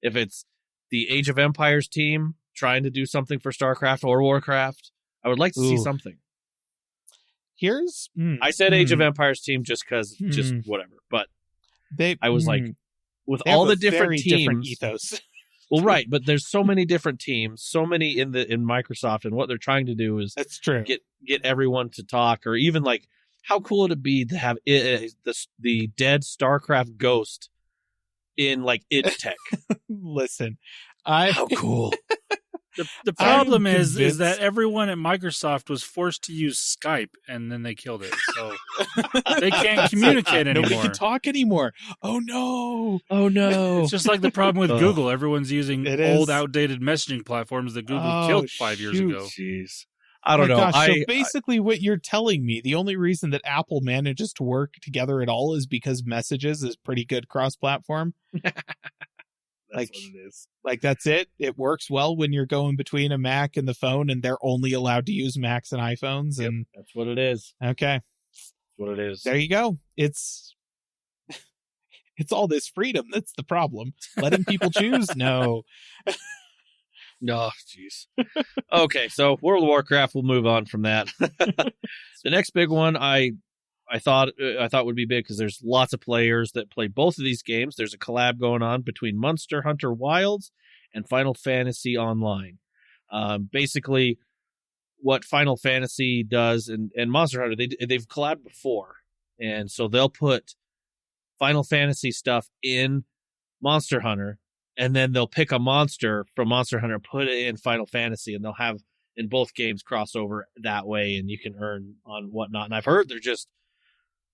if it's the Age of Empires team trying to do something for StarCraft or Warcraft, I would like to see something. I said Age of Empires team just because, just whatever. But I was like, with all the different teams, different ethos. Well, right, but there's so many different teams, so many in Microsoft, and what they're trying to do is that's true. Get everyone to talk, or even like, how cool would it be to have the dead StarCraft ghost in like id Tech? Listen, how cool. The problem is that everyone at Microsoft was forced to use Skype, and then they killed it. So they can't communicate anymore. Nobody can talk anymore. Oh no! It's just like the problem with Google. Everyone's using old, outdated messaging platforms that Google killed 5 years ago. Jeez. I don't know. Gosh, so basically what you're telling me, the only reason that Apple manages to work together at all is because Messages is pretty good cross-platform. That's what it is. Like, that's it. It works well when you're going between a Mac and the phone, and they're only allowed to use Macs and iPhones. And that's what it is. Okay. That's what it is. There you go. It's all this freedom that's the problem. Letting people choose? No. No, jeez. Okay, so World of Warcraft, we'll move on from that. The next big one I thought would be big because there's lots of players that play both of these games. There's a collab going on between Monster Hunter Wilds and Final Fantasy Online. Basically, what Final Fantasy does and Monster Hunter, they've collabed before, and so they'll put Final Fantasy stuff in Monster Hunter, and then they'll pick a monster from Monster Hunter, put it in Final Fantasy, and they'll have in both games crossover that way, and you can earn on whatnot. And I've heard they're just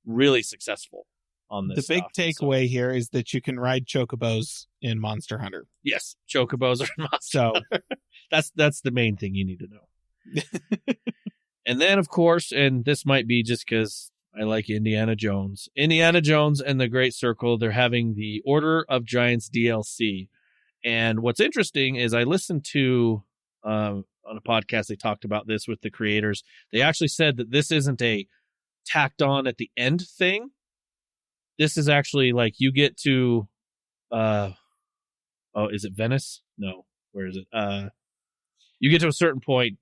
really successful on this. The big takeaway here is that you can ride chocobos in Monster Hunter. Yes, chocobos are in Monster Hunter. That's the main thing you need to know. And then, of course, and this might be just because I like Indiana Jones. Indiana Jones and the Great Circle, they're having the Order of Giants DLC. And what's interesting is I listened to, on a podcast, they talked about this with the creators. They actually said that this isn't a tacked on at the end thing. This is actually like you get to, is it Venice? No. Where is it? You get to a certain point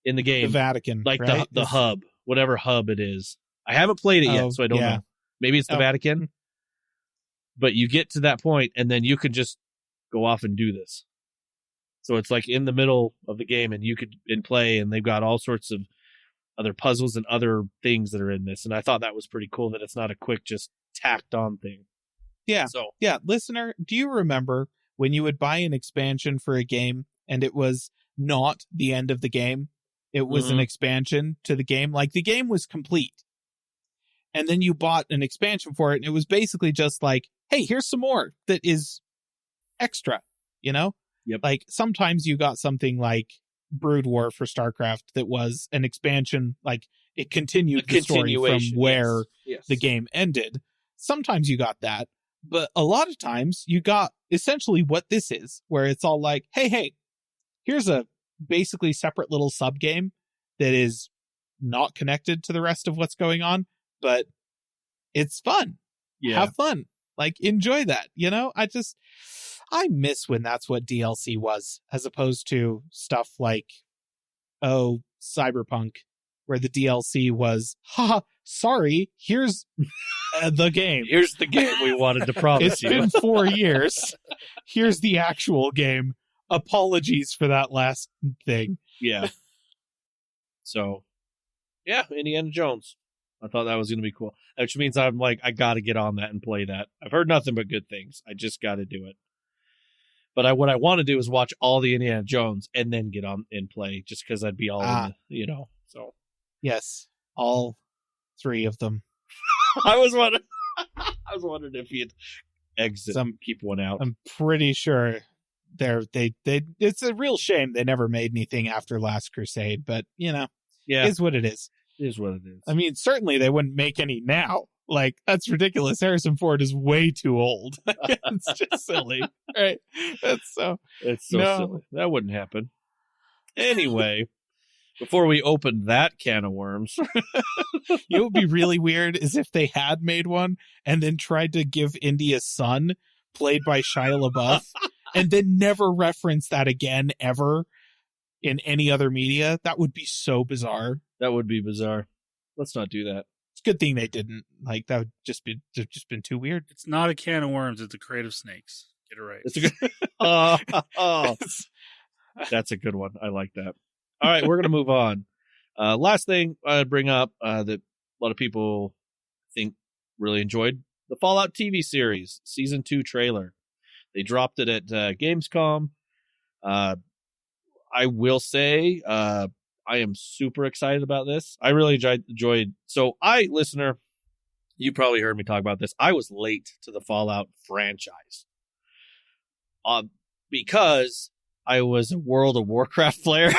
in the game. The Vatican. Like right? the hub, whatever hub it is. I haven't played it yet, so I don't know. Maybe it's the Vatican. But you get to that point, and then you can just go off and do this. So it's like in the middle of the game, and you could play, and they've got all sorts of other puzzles and other things that are in this. And I thought that was pretty cool that it's not a quick, just tacked on thing. Yeah. So yeah, listener, do you remember when you would buy an expansion for a game and it was not the end of the game? It was an expansion to the game. Like, the game was complete. and then you bought an expansion for it, and it was basically just like, hey, here's some more that is extra, you know? Yep. Like, sometimes you got something like Brood War for StarCraft that was an expansion, like, it continued the story from where the game ended. Sometimes you got that, but a lot of times you got essentially what this is, where it's all like, hey, here's a basically separate little sub game that is not connected to the rest of what's going on, but it's fun. Yeah. Have fun. Like, enjoy that, you know? I miss when that's what DLC was, as opposed to stuff like, Cyberpunk, where the DLC was, sorry, here's the game. Here's the game we wanted to promise you. It's been 4 years. Here's the actual game. Apologies for that last thing. Yeah. So, yeah, Indiana Jones. I thought that was going to be cool. Which means I'm like, I got to get on that and play that. I've heard nothing but good things. I just got to do it. But what I want to do is watch all the Indiana Jones and then get on and play, just because I'd be all in the, so. Yes, all 3 of them. I was wondering if you'd exit, keep one out. I'm pretty sure it's a real shame they never made anything after Last Crusade, but is what it is. It is what it is. I mean, certainly they wouldn't make any now. Like, that's ridiculous. Harrison Ford is way too old. It's just silly, right? It's so silly. That wouldn't happen. Anyway, before we open that can of worms, it would be really weird is if they had made one and then tried to give Indy a son played by Shia LaBeouf and then never reference that again ever in any other media. That would be so bizarre. That would be bizarre. Let's not do that. It's a good thing they didn't. Like, that would just been too weird. It's not a can of worms. It's a crate of snakes. Get it right. It's a good. That's a good one. I like that. All right, we're gonna move on. Last thing I'd bring up that a lot of people think really enjoyed the Fallout TV series season 2 trailer. They dropped it at Gamescom. I will say, I am super excited about this. I really enjoyed. So listener, you probably heard me talk about this. I was late to the Fallout franchise. Because I was a World of Warcraft player.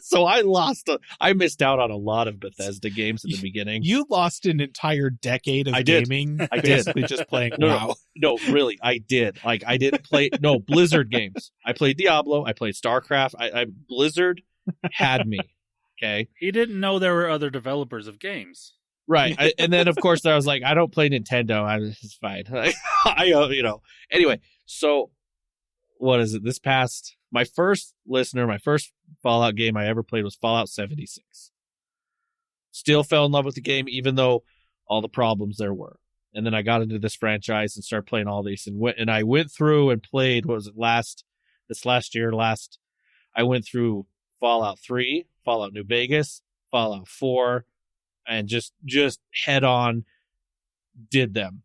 So I missed out on a lot of Bethesda games at the beginning. You lost an entire decade of gaming. I did. Basically just playing WoW. No, really, I did. Like, I didn't play Blizzard games. I played Diablo. I played StarCraft. Blizzard had me. Okay. He didn't know there were other developers of games. Right. And then, of course, I was like, I don't play Nintendo. It's fine. Anyway, so what is it? My first Fallout game I ever played was Fallout 76. Still fell in love with the game, even though all the problems there were. And then I got into this franchise and started playing all these and I went through and played, what was it, last year, I went through Fallout 3, Fallout New Vegas, Fallout 4, and just head on did them.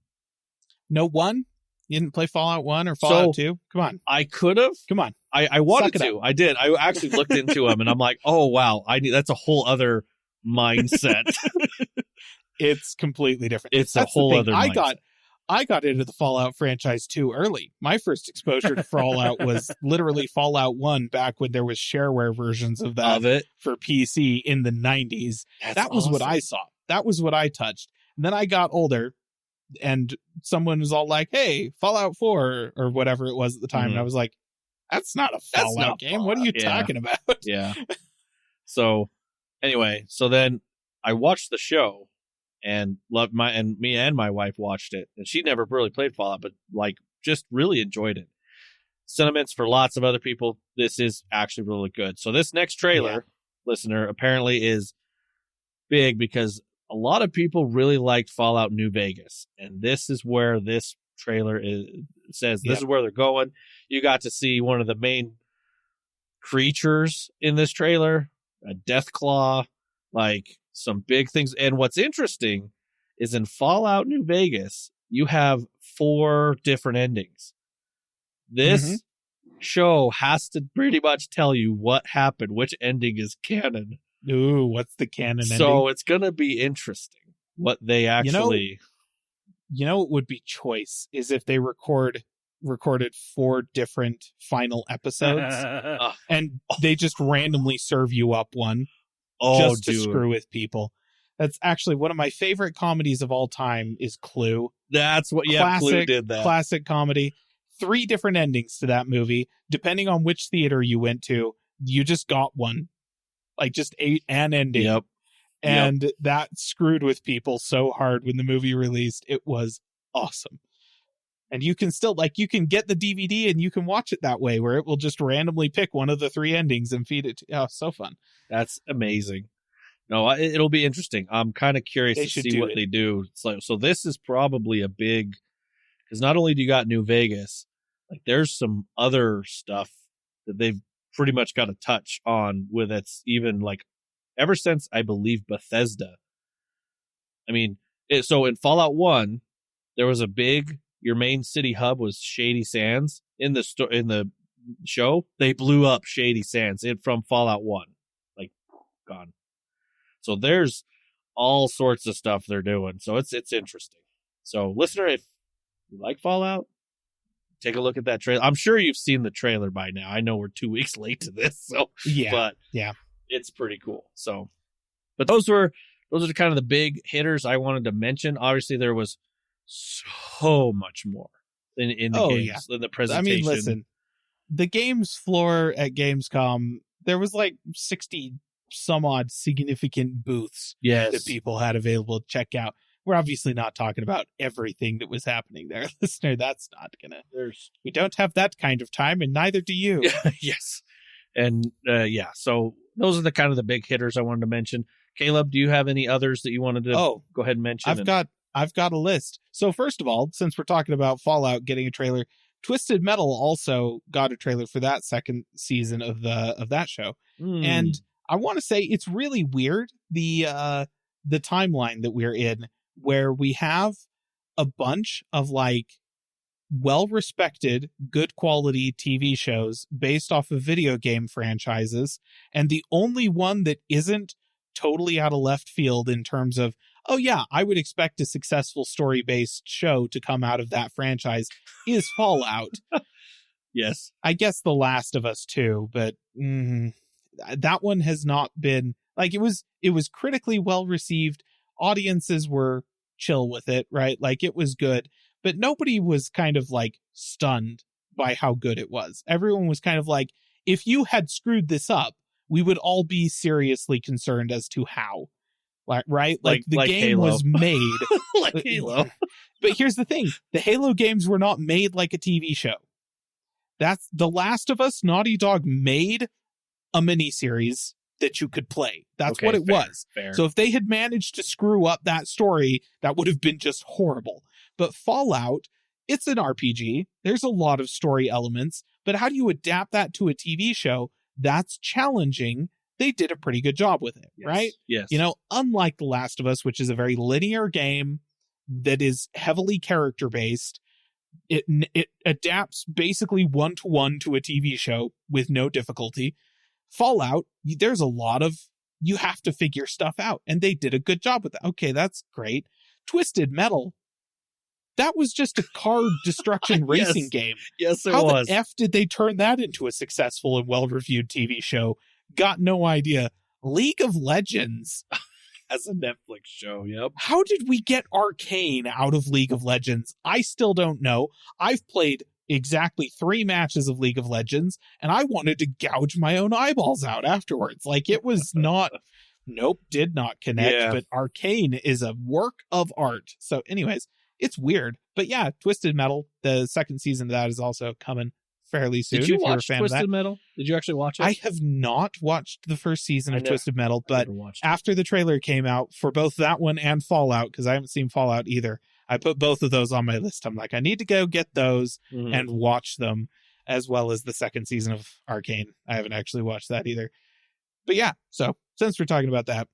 No 1? You didn't play Fallout 1 or Fallout 2? Come on. I could have. Come on. I wanted to. I did. I actually looked into them, and I'm like, oh, wow. That's a whole other mindset. It's completely different. It's a whole other mindset. I got into the Fallout franchise too early. My first exposure to Fallout was literally Fallout 1 back when there was shareware versions of that for PC in the 90s. That was what I saw. That was what I touched. And then I got older and someone was all like, hey, Fallout 4 or whatever it was at the time. And I was like, that's not a Fallout game. What are you talking about? Yeah. So anyway, then I watched the show and me and my wife watched it, and she never really played Fallout, but like just really enjoyed it. Sentiments for lots of other people. This is actually really good. So this next trailer, listener, apparently is big because a lot of people really liked Fallout New Vegas, and this is where this trailer says this is where they're going. You got to see one of the main creatures in this trailer, a Deathclaw, like some big things. And what's interesting is in Fallout New Vegas, you have 4 different endings. This show has to pretty much tell you what happened, which ending is canon. Ooh, what's the canon ending? So it's going to be interesting. what they actually... You know what would be choice is if they recorded 4 different final episodes and they just randomly serve you up one just to screw with people. That's actually one of my favorite comedies of all time is Clue. That's what, Clue did that. Classic comedy. 3 different endings to that movie. Depending on which theater you went to, you just got one. Like just an ending. Yep. And that screwed with people so hard when the movie released. It was awesome. And you can still, you can get the DVD and you can watch it that way, where it will just randomly pick one of the 3 endings and feed it to you. Oh, so fun. That's amazing. No, it'll be interesting. I'm kind of curious to see what they do. So this is probably a big, because not only do you got New Vegas, there's some other stuff that they've pretty much got a touch on with it's even ever since, I believe, Bethesda. I mean, so in Fallout 1, there was a big, your main city hub was Shady Sands. In the show, they blew up Shady Sands from Fallout 1. Gone. So there's all sorts of stuff they're doing. So it's interesting. So listener, if you like Fallout, take a look at that trailer. I'm sure you've seen the trailer by now. I know we're 2 weeks late to this. So yeah. It's pretty cool. So, but those are kind of the big hitters I wanted to mention. Obviously, there was so much more in the games, in the presentation. I mean, listen, the games floor at Gamescom, there was 60 some odd significant booths that people had available to check out. We're obviously not talking about everything that was happening there, listener. That's not gonna. We don't have that kind of time, and neither do you. Yes, and so. Those are the kind of the big hitters I wanted to mention. Caleb, do you have any others that you wanted to go ahead and mention? I've got a list. So first of all, since we're talking about Fallout getting a trailer, Twisted Metal also got a trailer for that second season of that show. And I want to say it's really weird, the timeline that we're in, where we have a bunch of well-respected, good quality TV shows based off of video game franchises, and the only one that isn't totally out of left field in terms of, I would expect a successful story-based show to come out of that franchise is Fallout. Yes. I guess The Last of Us too, but that one has not been it was critically well received. Audiences were chill with it, right? It was good. But nobody was kind of stunned by how good it was. Everyone was kind of if you had screwed this up, we would all be seriously concerned as to how. Right? The game Halo. Was made. Like Halo. But here's the thing. The Halo games were not made like a TV show. That's The Last of Us. Naughty Dog made a miniseries that you could play. That's what it was. Fair. So if they had managed to screw up that story, that would have been just horrible. But Fallout, it's an RPG. There's a lot of story elements, but how do you adapt that to a TV show? That's challenging. They did a pretty good job with it, right? Yes. Unlike The Last of Us, which is a very linear game that is heavily character-based, it adapts basically one-to-one to a TV show with no difficulty. Fallout, there's a lot of, you have to figure stuff out, and they did a good job with that. Okay, that's great. Twisted Metal, that was just a car destruction racing game. Yes, it was. How the F did they turn that into a successful and well-reviewed TV show? Got no idea. League of Legends. As a Netflix show, yep. How did we get Arcane out of League of Legends? I still don't know. I've played exactly 3 matches of League of Legends, and I wanted to gouge my own eyeballs out afterwards. It was not... Nope, did not connect, but Arcane is a work of art. So anyways, it's weird. But yeah, Twisted Metal, the second season of that is also coming fairly soon. Did you watch Twisted Metal? Did you actually watch it? I have not watched the first season of Twisted Metal, but after the trailer came out for both that one and Fallout, because I haven't seen Fallout either, I put both of those on my list. I'm I need to go get those and watch them, as well as the second season of Arcane. I haven't actually watched that either. But yeah, so since we're talking about that,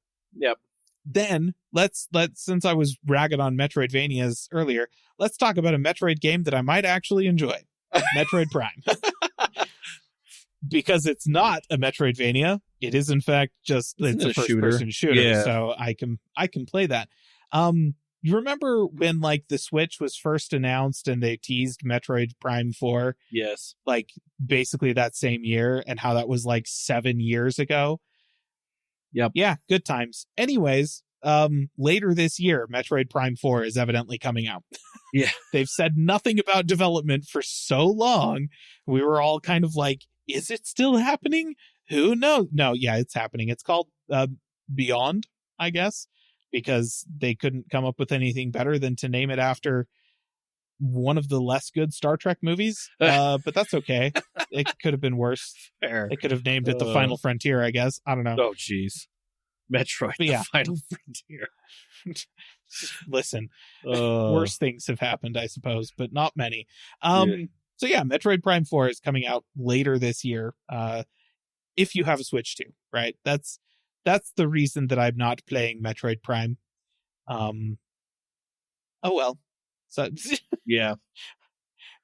then let's since I was ragging on Metroidvanias earlier, let's talk about a Metroid game that I might actually enjoy. Metroid Prime. Because it's not a Metroidvania. It is in fact just it's a first person shooter. So I can play that. You remember when like the Switch was first announced and they teased Metroid Prime 4, Yes. like basically that same year, and how that was like 7 years ago? Yep. Yeah, good times. Anyways, later this year, Metroid Prime 4 is evidently coming out. Yeah. They've said nothing about development for so long. We were all kind of like, is it still happening? Who knows? No, yeah, it's happening. It's called Beyond, I guess, because they couldn't come up with anything better than to name it after one of the less good Star Trek movies. But that's okay. It could have been worse. Fair. They could have named it The Final Frontier, I guess. I don't know. Oh, jeez. Metroid, But yeah. The Final Frontier. Listen, worse things have happened, I suppose, but not many. Yeah. So yeah, Metroid Prime 4 is coming out later this year. If you have a Switch 2, right? That's the reason that I'm not playing Metroid Prime. Oh well. So Yeah.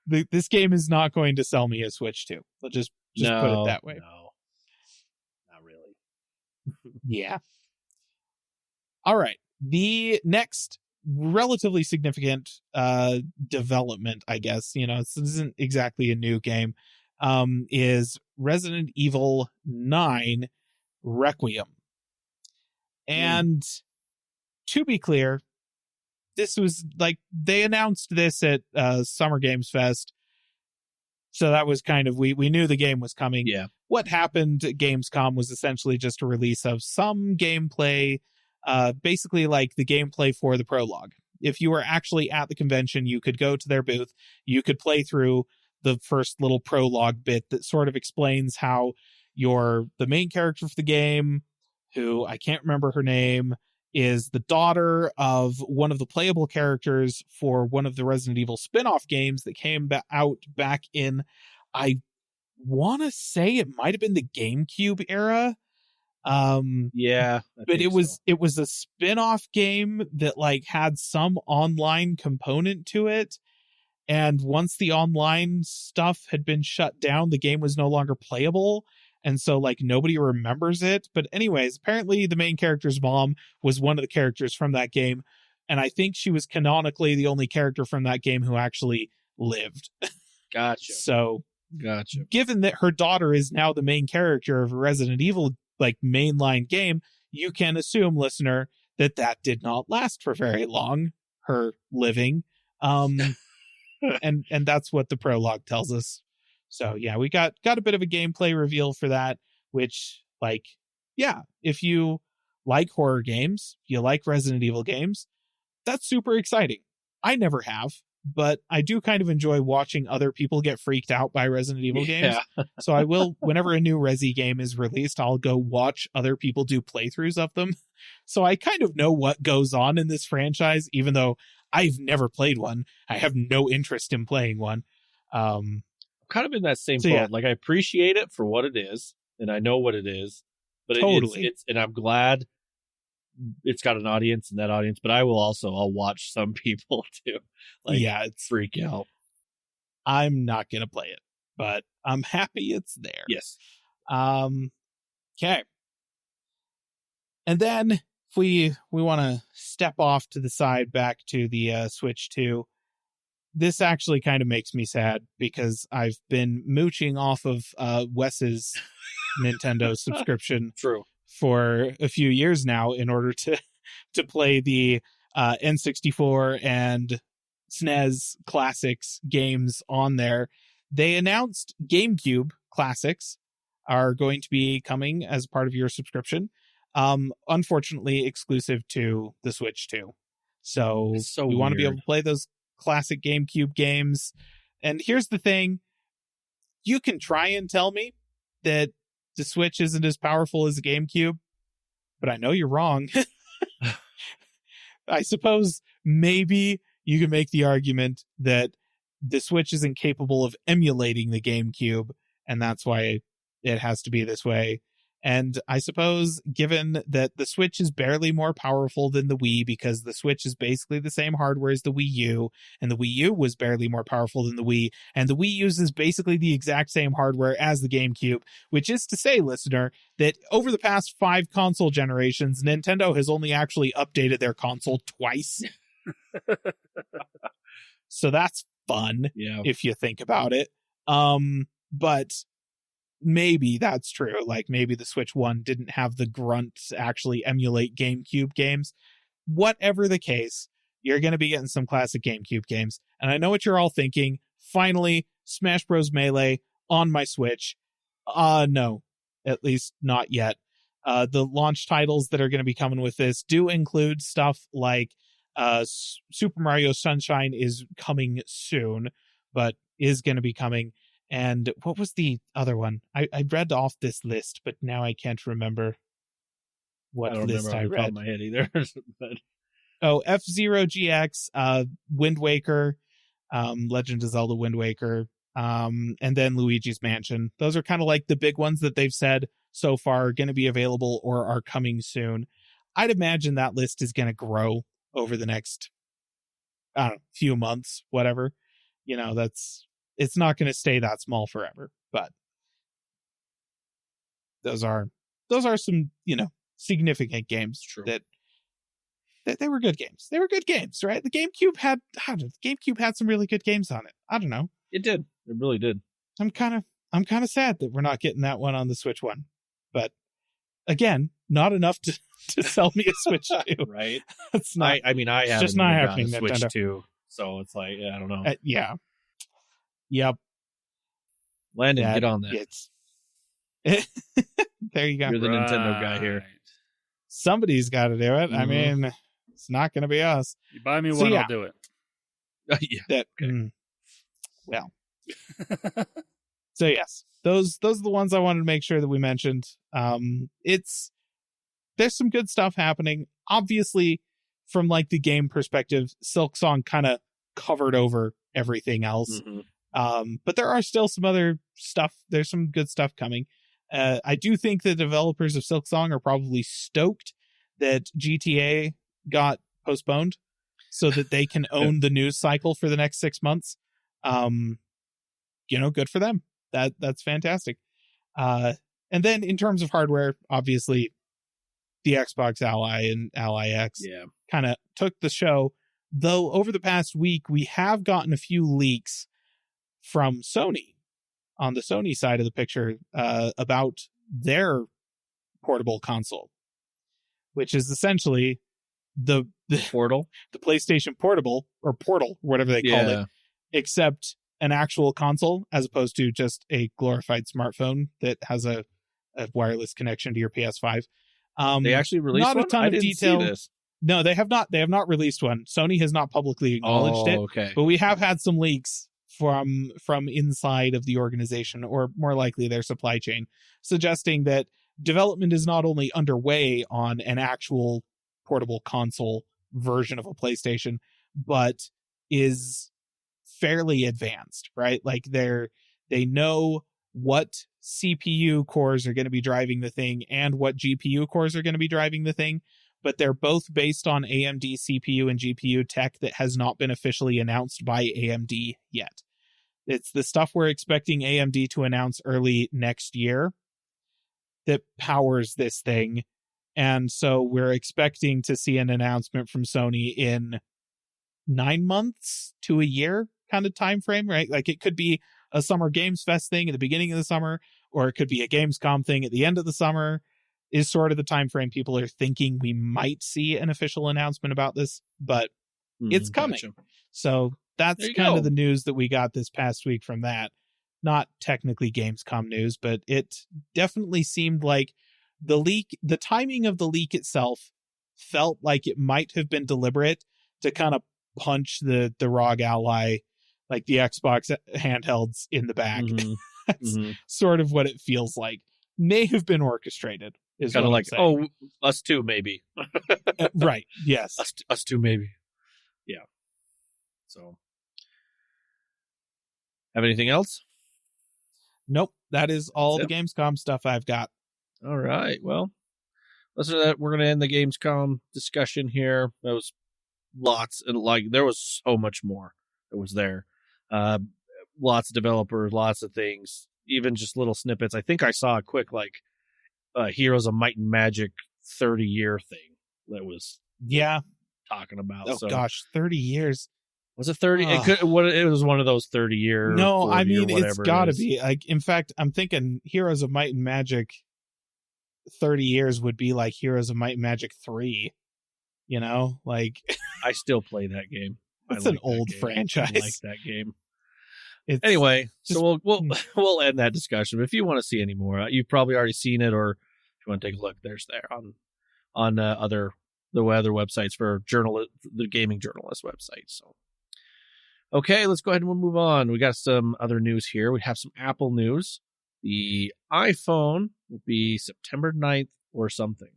this game is not going to sell me a Switch 2. I'll just put it that way. No. Not really. Yeah. All right. The next relatively significant development, I guess, this isn't exactly a new game, is Resident Evil 9 Requiem. And to be clear, this was like, they announced this at Summer Games Fest. So that was kind of, we knew the game was coming. Yeah. What happened at Gamescom was essentially just a release of some gameplay, basically like the gameplay for the prologue. If you were actually at the convention, you could go to their booth, you could play through the first little prologue bit that sort of explains how the main character for the game, who I can't remember her name, is the daughter of one of the playable characters for one of the Resident Evil spin-off games that came out back in, I want to say it might have been the GameCube era. Yeah, but it was a spin-off game that like had some online component to it, and once the online stuff had been shut down, the game was no longer playable, and so like nobody remembers it. But anyways, apparently the main character's mom was one of the characters from that game, and I think she was canonically the only character from that game who actually lived. Gotcha. So gotcha. Given that her daughter is now the main character of a Resident Evil like mainline game, you can assume, listener, that did not last for very long, her living. And that's what the prologue tells us. So yeah, we got a bit of a gameplay reveal for that, which, like, yeah, if you like horror games, you like Resident Evil games, that's super exciting. I never have, but I do kind of enjoy watching other people get freaked out by Resident Evil games. So I will, whenever a new Resi game is released, I'll go watch other people do playthroughs of them. So I kind of know what goes on in this franchise, even though I've never played one. I have no interest in playing one. I'm kind of in that same boat. Yeah. Like, I appreciate it for what it is, and I know what it is, but Totally. it's and I'm glad it's got an audience and that audience, but I'll watch some people too. Like, yeah, it's freak out. I'm not going to play it, but I'm happy it's there. Yes. Okay. And then if we want to step off to the side back to the Switch 2, this actually kind of makes me sad because I've been mooching off of Wes's Nintendo subscription True. for a few years now in order to play the N64 and SNES Classics games on there. They announced GameCube Classics are going to be coming as part of your subscription. Unfortunately, exclusive to the Switch 2. So we want to be able to play those classic GameCube games. And here's the thing. You can try and tell me that the Switch isn't as powerful as the GameCube, but I know you're wrong. I suppose maybe you can make the argument that the Switch isn't capable of emulating the GameCube, and that's why it has to be this way. And I suppose, given that the Switch is barely more powerful than the Wii, because the Switch is basically the same hardware as the Wii U, and the Wii U was barely more powerful than the Wii, and the Wii uses basically the exact same hardware as the GameCube, which is to say, listener, that over the past 5 console generations, Nintendo has only actually updated their console twice. So that's fun, if you think about it. But maybe that's true. Like, maybe the Switch 1 didn't have the grunts actually emulate GameCube games. Whatever the case, you're going to be getting some classic GameCube games. And I know what you're all thinking. Finally, Smash Bros. Melee on my Switch. No, at least not yet. The launch titles that are going to be coming with this do include stuff like Super Mario Sunshine is coming soon, but is going to be coming. And what was the other one? I read off this list, but now I can't remember what list I read. Top of my head either. But... Oh, F-Zero GX, Wind Waker, Legend of Zelda Wind Waker, and then Luigi's Mansion. Those are kind of like the big ones that they've said so far are going to be available or are coming soon. I'd imagine that list is going to grow over the next, I don't know, few months, whatever. You know, it's not going to stay that small forever, but those are some, you know, significant games. True. that they were good games. They were good games, right? The GameCube had some really good games on it. I don't know. It did. It really did. I'm kind of sad that we're not getting that one on the Switch 1, but again, not enough to sell me a Switch 2. Right. It's not. I mean, I it's haven't just not even happening. gotten a Switch Nintendo. 2, so it's like, I don't know. Yeah. Yep. Landon, get on that. It's there you go. You're the Nintendo guy here. Somebody's got to do it. I mean, it's not going to be us. You buy me one, I'll do it. Yeah. That, well. So yes, those are the ones I wanted to make sure that we mentioned. There's some good stuff happening. Obviously, from like the game perspective, Silksong kind of covered over everything else. But there are still some other stuff. There's some good stuff coming. I do think the developers of Silksong are probably stoked that GTA got postponed so that they can own the news cycle for the next 6 months. You know, good for them. That's fantastic. And then in terms of hardware, obviously the Xbox Ally and Ally X kind of took the show. Though over the past week, we have gotten a few leaks from Sony on the Sony side of the picture about their portable console, which is essentially the Portal, the PlayStation Portable or Portal, whatever they call it, except an actual console as opposed to just a glorified smartphone that has a wireless connection to your PS5. They actually released not one? a ton I of didn't detail. see this. No, they have not. They have not released one. Sony has not publicly acknowledged it. Okay. But we have had some leaks from inside of the organization, or more likely their supply chain, suggesting that development is not only underway on an actual portable console version of a PlayStation, but is fairly advanced, right? Like they know what CPU cores are going to be driving the thing and what GPU cores are going to be driving the thing, but they're both based on AMD CPU and GPU tech that has not been officially announced by AMD yet. It's the stuff we're expecting AMD to announce early next year that powers this thing. And so we're expecting to see an announcement from Sony in 9 months to a year kind of time frame, right? Like it could be a Summer Games Fest thing at the beginning of the summer, or it could be a Gamescom thing at the end of the summer, is sort of the time frame people are thinking we might see an official announcement about this, but it's coming. Gotcha. So that's kind of the news that we got this past week from that. Not technically Gamescom news, but it definitely seemed like the timing of the leak itself felt like it might have been deliberate to kind of punch the ROG Ally, like the Xbox handhelds, in the back. That's sort of what it feels like. May have been orchestrated. Is kind of like, oh, us too, maybe. Right. Yes. Us too, maybe. Yeah. So, have anything else? Nope. That is all the Gamescom stuff I've got. All right. Well, listen to that. We're going to end the Gamescom discussion here. That was lots, and there was so much more that was there. Lots of developers, lots of things, even just little snippets. I think I saw a quick Heroes of Might and Magic 30-year thing that was talking about. Oh gosh, 30 years. Was it 30? It was one of those 30-year. No, I mean, it's got to be. Like, in fact, I'm thinking Heroes of Might and Magic 30 years would be like Heroes of Might and Magic 3. You know, like I still play that game. It's an old franchise. I like that game. Anyway, so we'll end that discussion. But if you want to see any more, you've probably already seen it, or if you want to take a look, there's there on the other websites for the gaming journalist website. So, okay, let's go ahead and we'll move on. We got some other news here. We have some Apple news. The iPhone will be September 9th or something.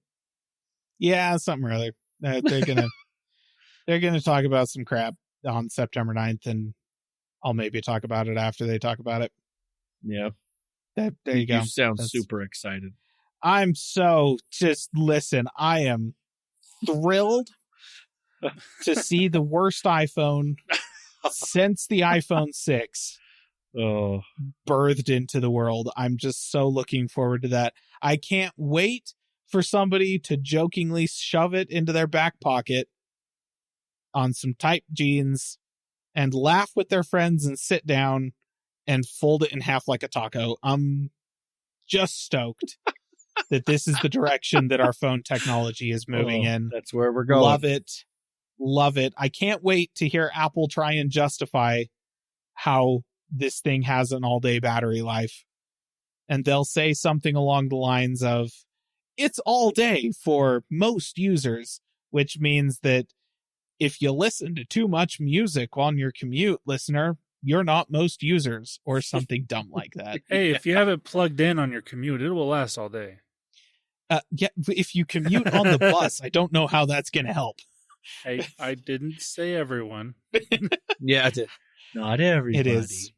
Yeah, something or other. They're gonna talk about some crap on September 9th, and I'll maybe talk about it after they talk about it. Yeah. There you go. You sound super excited. I'm listen, I am thrilled to see the worst iPhone since the iPhone 6 birthed into the world. I'm just so looking forward to that. I can't wait for somebody to jokingly shove it into their back pocket on some tight jeans and laugh with their friends and sit down and fold it in half like a taco. I'm just stoked that this is the direction that our phone technology is moving in. That's where we're going. Love it. I can't wait to hear Apple try and justify how this thing has an all-day battery life. And they'll say something along the lines of, it's all day for most users, which means that if you listen to too much music on your commute, listener, you're not most users, or something dumb like that. Hey, if you have it plugged in on your commute, it will last all day. Yeah, if you commute on the bus, I don't know how that's going to help. Hey, I didn't say everyone. Yeah, not everybody. It is.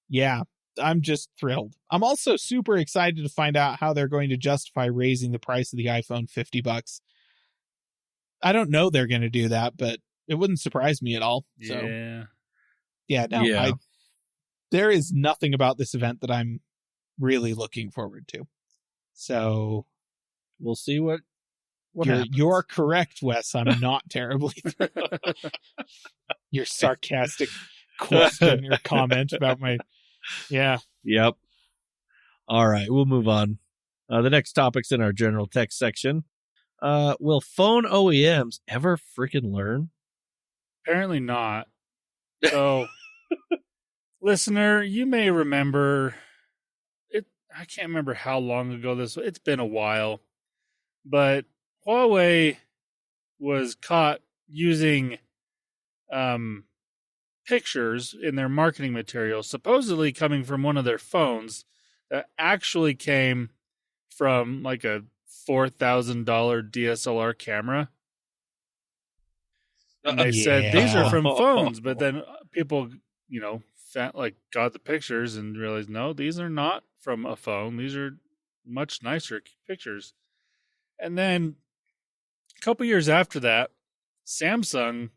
Yeah, I'm just thrilled. I'm also super excited to find out how they're going to justify raising the price of the iPhone $50. I don't know they're going to do that, but it wouldn't surprise me at all. Yeah. So, there is nothing about this event that I'm really looking forward to. So we'll see what you're correct, Wes. I'm not terribly thrilled. Your sarcastic question or comment about my Yep. All right, we'll move on. The next topic's in our general text section. Will phone OEMs ever freaking learn? Apparently not. So, listener, you may remember it. I can't remember how long ago it's been a while, but Huawei was caught using pictures in their marketing materials, supposedly coming from one of their phones that actually came from like a $4,000 DSLR camera. And they said these are from phones, but then people, got the pictures and realized, no, these are not from a phone. These are much nicer pictures. And then a couple years after that, Samsung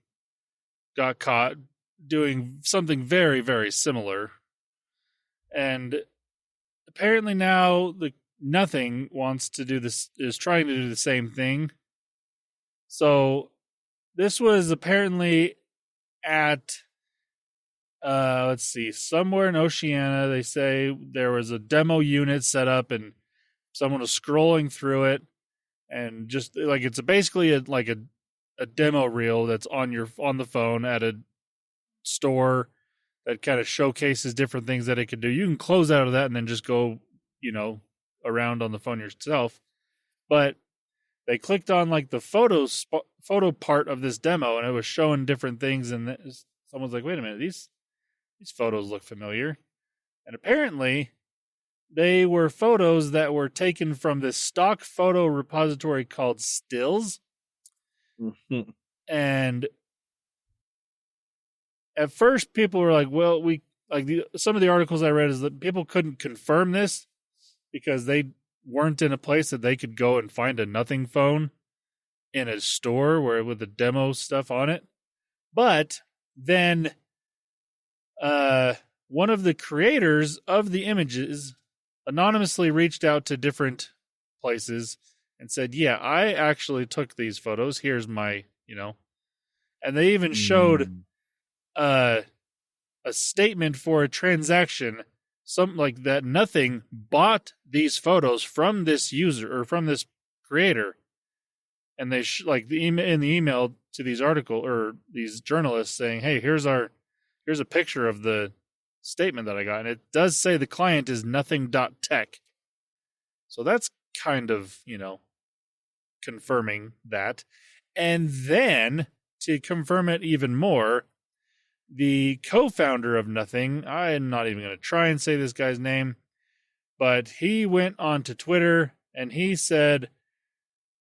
got caught doing something very, very similar. And apparently now Nothing wants to do this, is trying to do the same thing. So this was apparently at, somewhere in Oceania. They say there was a demo unit set up and someone was scrolling through it, and just like it's basically a demo reel that's on the phone at a store that kind of showcases different things that it could do. You can close out of that and then just go, around on the phone yourself. But they clicked on like the photo part of this demo, and it was showing different things. And someone's like, "Wait a minute, these photos look familiar." And apparently, they were photos that were taken from this stock photo repository called Stills. Mm-hmm. And at first, people were like, "Well, some of the articles I read is that people couldn't confirm this because they weren't in a place that they could go and find a nothing phone in a store where with the demo stuff on it. But then one of the creators of the images anonymously reached out to different places and said, yeah, I actually took these photos. Here's my, and they even showed a statement for a transaction, something like that. Nothing bought these photos from this user or from this creator. And they in the email to these article or these journalists saying, hey, here's a picture of the statement that I got. And it does say the client is nothing.tech. So that's kind of, confirming that. And then to confirm it even more, the co-founder of Nothing, I'm not even going to try and say this guy's name, but he went on to Twitter and he said,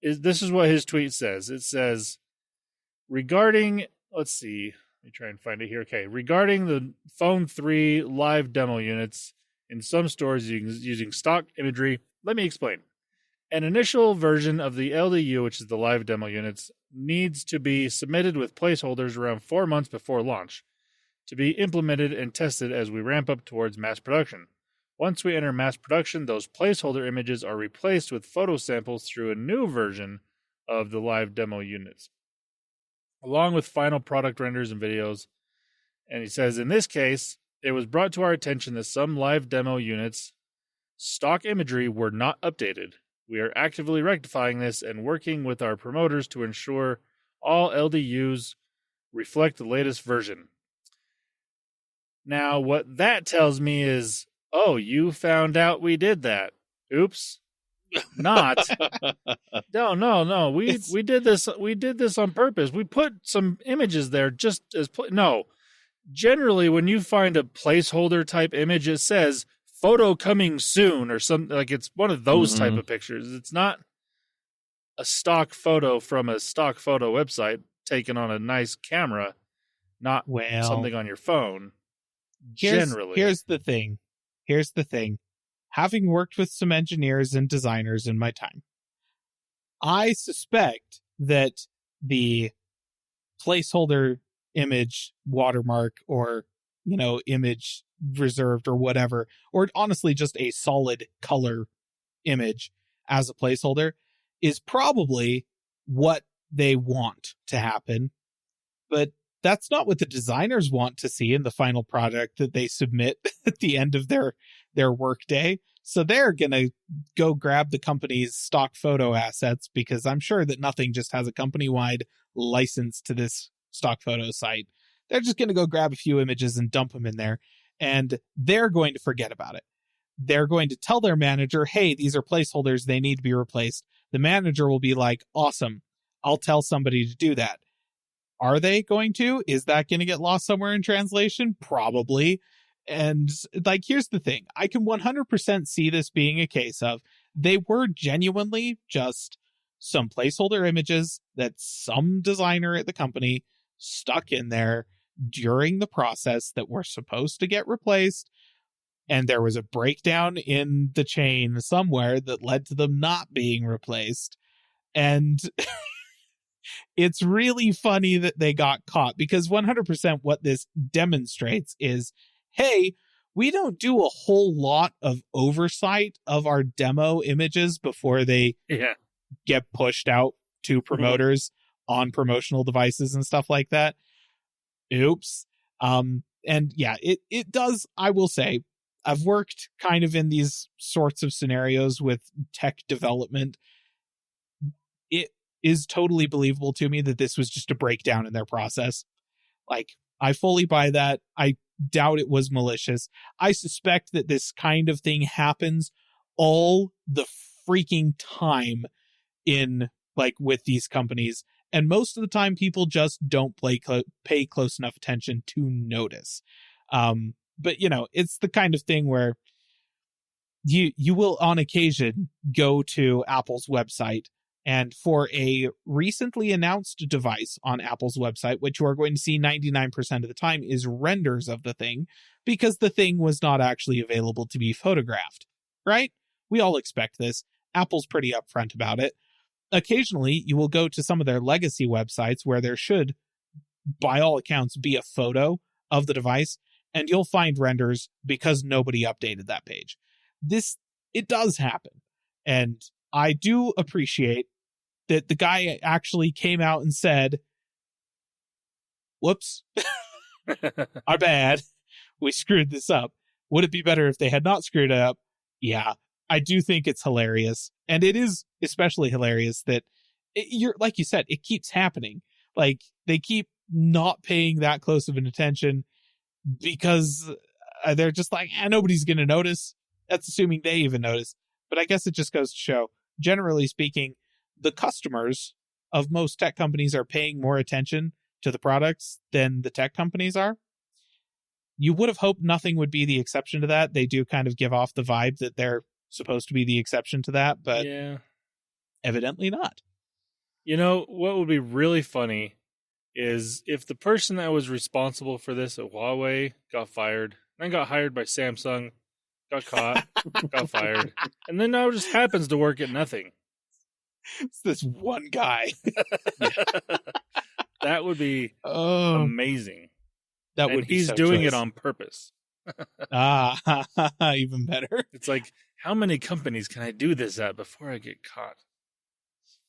this is what his tweet says. It says, regarding, let's see, let me try and find it here. Okay, regarding the Phone 3 live demo units in some stores using stock imagery, let me explain. An initial version of the LDU, which is the live demo units, needs to be submitted with placeholders around 4 months before launch to be implemented and tested as we ramp up towards mass production. Once we enter mass production, those placeholder images are replaced with photo samples through a new version of the live demo units, along with final product renders and videos. And he says, in this case, it was brought to our attention that some live demo units' stock imagery were not updated. We are actively rectifying this and working with our promoters to ensure all LDUs reflect the latest version. Now, what that tells me is, oh, you found out we did that. Oops. Not. No. We did this. We did this on purpose. We put some images there just as no. Generally, when you find a placeholder type image, it says photo coming soon or something, like it's one of those type of pictures. It's not a stock photo from a stock photo website taken on a nice camera, not something on your phone. Generally. Here's the thing. Having worked with some engineers and designers in my time, I suspect that the placeholder image watermark or, image reserved or whatever, or honestly just a solid color image as a placeholder is probably what they want to happen. But that's not what the designers want to see in the final product that they submit at the end of their work day. So they're going to go grab the company's stock photo assets, because I'm sure that Nothing just has a company-wide license to this stock photo site. They're just going to go grab a few images and dump them in there, and they're going to forget about it. They're going to tell their manager, hey, these are placeholders, they need to be replaced. The manager will be like, awesome, I'll tell somebody to do that. Are they going to? Is that going to get lost somewhere in translation? Probably. And here's the thing. I can 100% see this being a case of they were genuinely just some placeholder images that some designer at the company stuck in there during the process that were supposed to get replaced. And there was a breakdown in the chain somewhere that led to them not being replaced. And it's really funny that they got caught, because 100% what this demonstrates is, hey, we don't do a whole lot of oversight of our demo images before they get pushed out to promoters on promotional devices and stuff like that. Oops. And yeah, it does. I will say, I've worked kind of in these sorts of scenarios with tech development. It is totally believable to me that this was just a breakdown in their process. I fully buy that. I doubt it was malicious. I suspect that this kind of thing happens all the freaking time with these companies. And most of the time people just don't pay close enough attention to notice. But it's the kind of thing where you will on occasion go to Apple's website, and for a recently announced device on Apple's website, which you are going to see 99% of the time is renders of the thing, because the thing was not actually available to be photographed, right? We all expect this. Apple's pretty upfront about it. Occasionally, you will go to some of their legacy websites where there should, by all accounts, be a photo of the device, and you'll find renders because nobody updated that page. It does happen. And I do appreciate that the guy actually came out and said, whoops, our bad. We screwed this up. Would it be better if they had not screwed it up? Yeah, I do think it's hilarious. And it is especially hilarious that you're, like you said, it keeps happening. Like, they keep not paying that close of an attention because they're just like, nobody's going to notice. That's assuming they even notice. But I guess it just goes to show, generally speaking, the customers of most tech companies are paying more attention to the products than the tech companies are. You would have hoped nothing would be the exception to that. They do kind of give off the vibe that they're supposed to be the exception to that, but yeah, evidently not. You know, what would be really funny is if the person that was responsible for this at Huawei got fired, then got hired by Samsung, got caught, got fired, and then now just happens to work at nothing. It's this one guy. That would be amazing. That would be he's so doing choice. it on purpose. Even better. It's like, how many companies can I do this at before I get caught?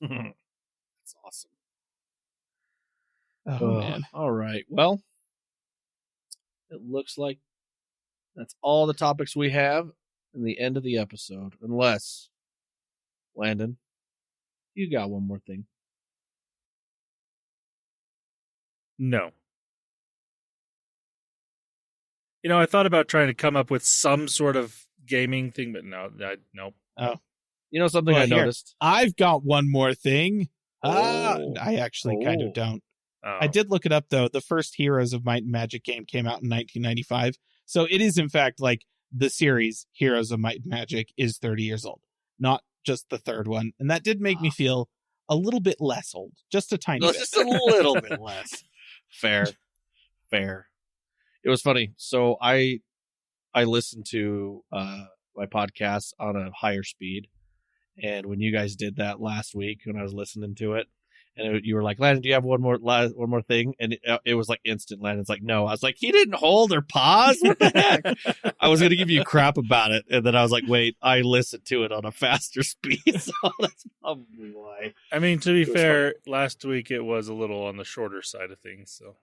That's awesome. Oh, man. All right. Well, it looks like that's all the topics we have in the end of the episode. Unless, Landon, you got one more thing. No. You know, I thought about trying to come up with some sort of gaming thing, but nope. Oh. You know something Well, I here, noticed? I've got one more thing. I actually kind of don't. Oh. I did look it up, though. The first Heroes of Might and Magic game came out in 1995. So it is, in fact, like the series Heroes of Might and Magic is 30 years old, not just the third one. And that did make me feel a little bit less old, just a tiny bit. Just a little bit less. Fair. It was funny. So I listened to my podcast on a higher speed, and when you guys did that last week, when I was listening to it, and you were like, "Landon, do you have one more thing?" And it was like instant. Landon's like, "No." I was like, "He didn't hold or pause. What the heck?" I was gonna give you crap about it, and then I was like, "Wait, I listened to it on a faster speed, so that's probably why." I mean, to be fair, last week it was a little on the shorter side of things, so.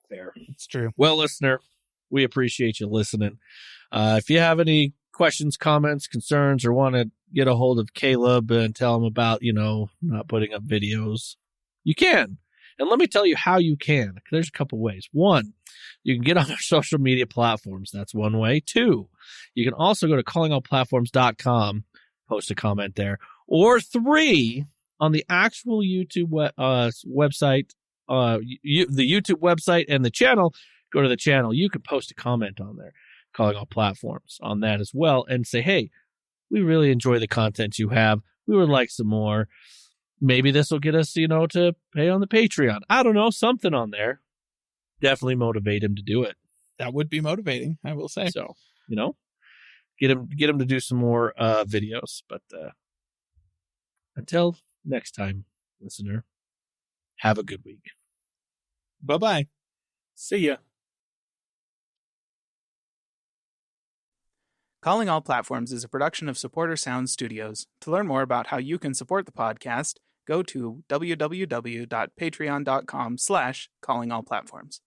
Fair. It's true. Well, listener, we appreciate you listening. If you have any questions, comments, concerns, or want to get a hold of Caleb and tell him about, not putting up videos, you can. And let me tell you how you can. There's a couple ways. One, you can get on our social media platforms. That's one way. Two, you can also go to callingallplatforms.com, post a comment there. Or three, on the actual YouTube website, the YouTube website and the channel, go to the channel. You can post a comment on there, Calling All Platforms, on that as well, and say, hey, we really enjoy the content you have. We would like some more. Maybe this will get us, to pay on the Patreon. I don't know, something on there. Definitely motivate him to do it. That would be motivating, I will say. So, get him to do some more videos. But until next time, listener, have a good week. Bye-bye. See ya. Calling All Platforms is a production of Supporter Sound Studios. To learn more about how you can support the podcast, go to www.patreon.com/callingallplatforms.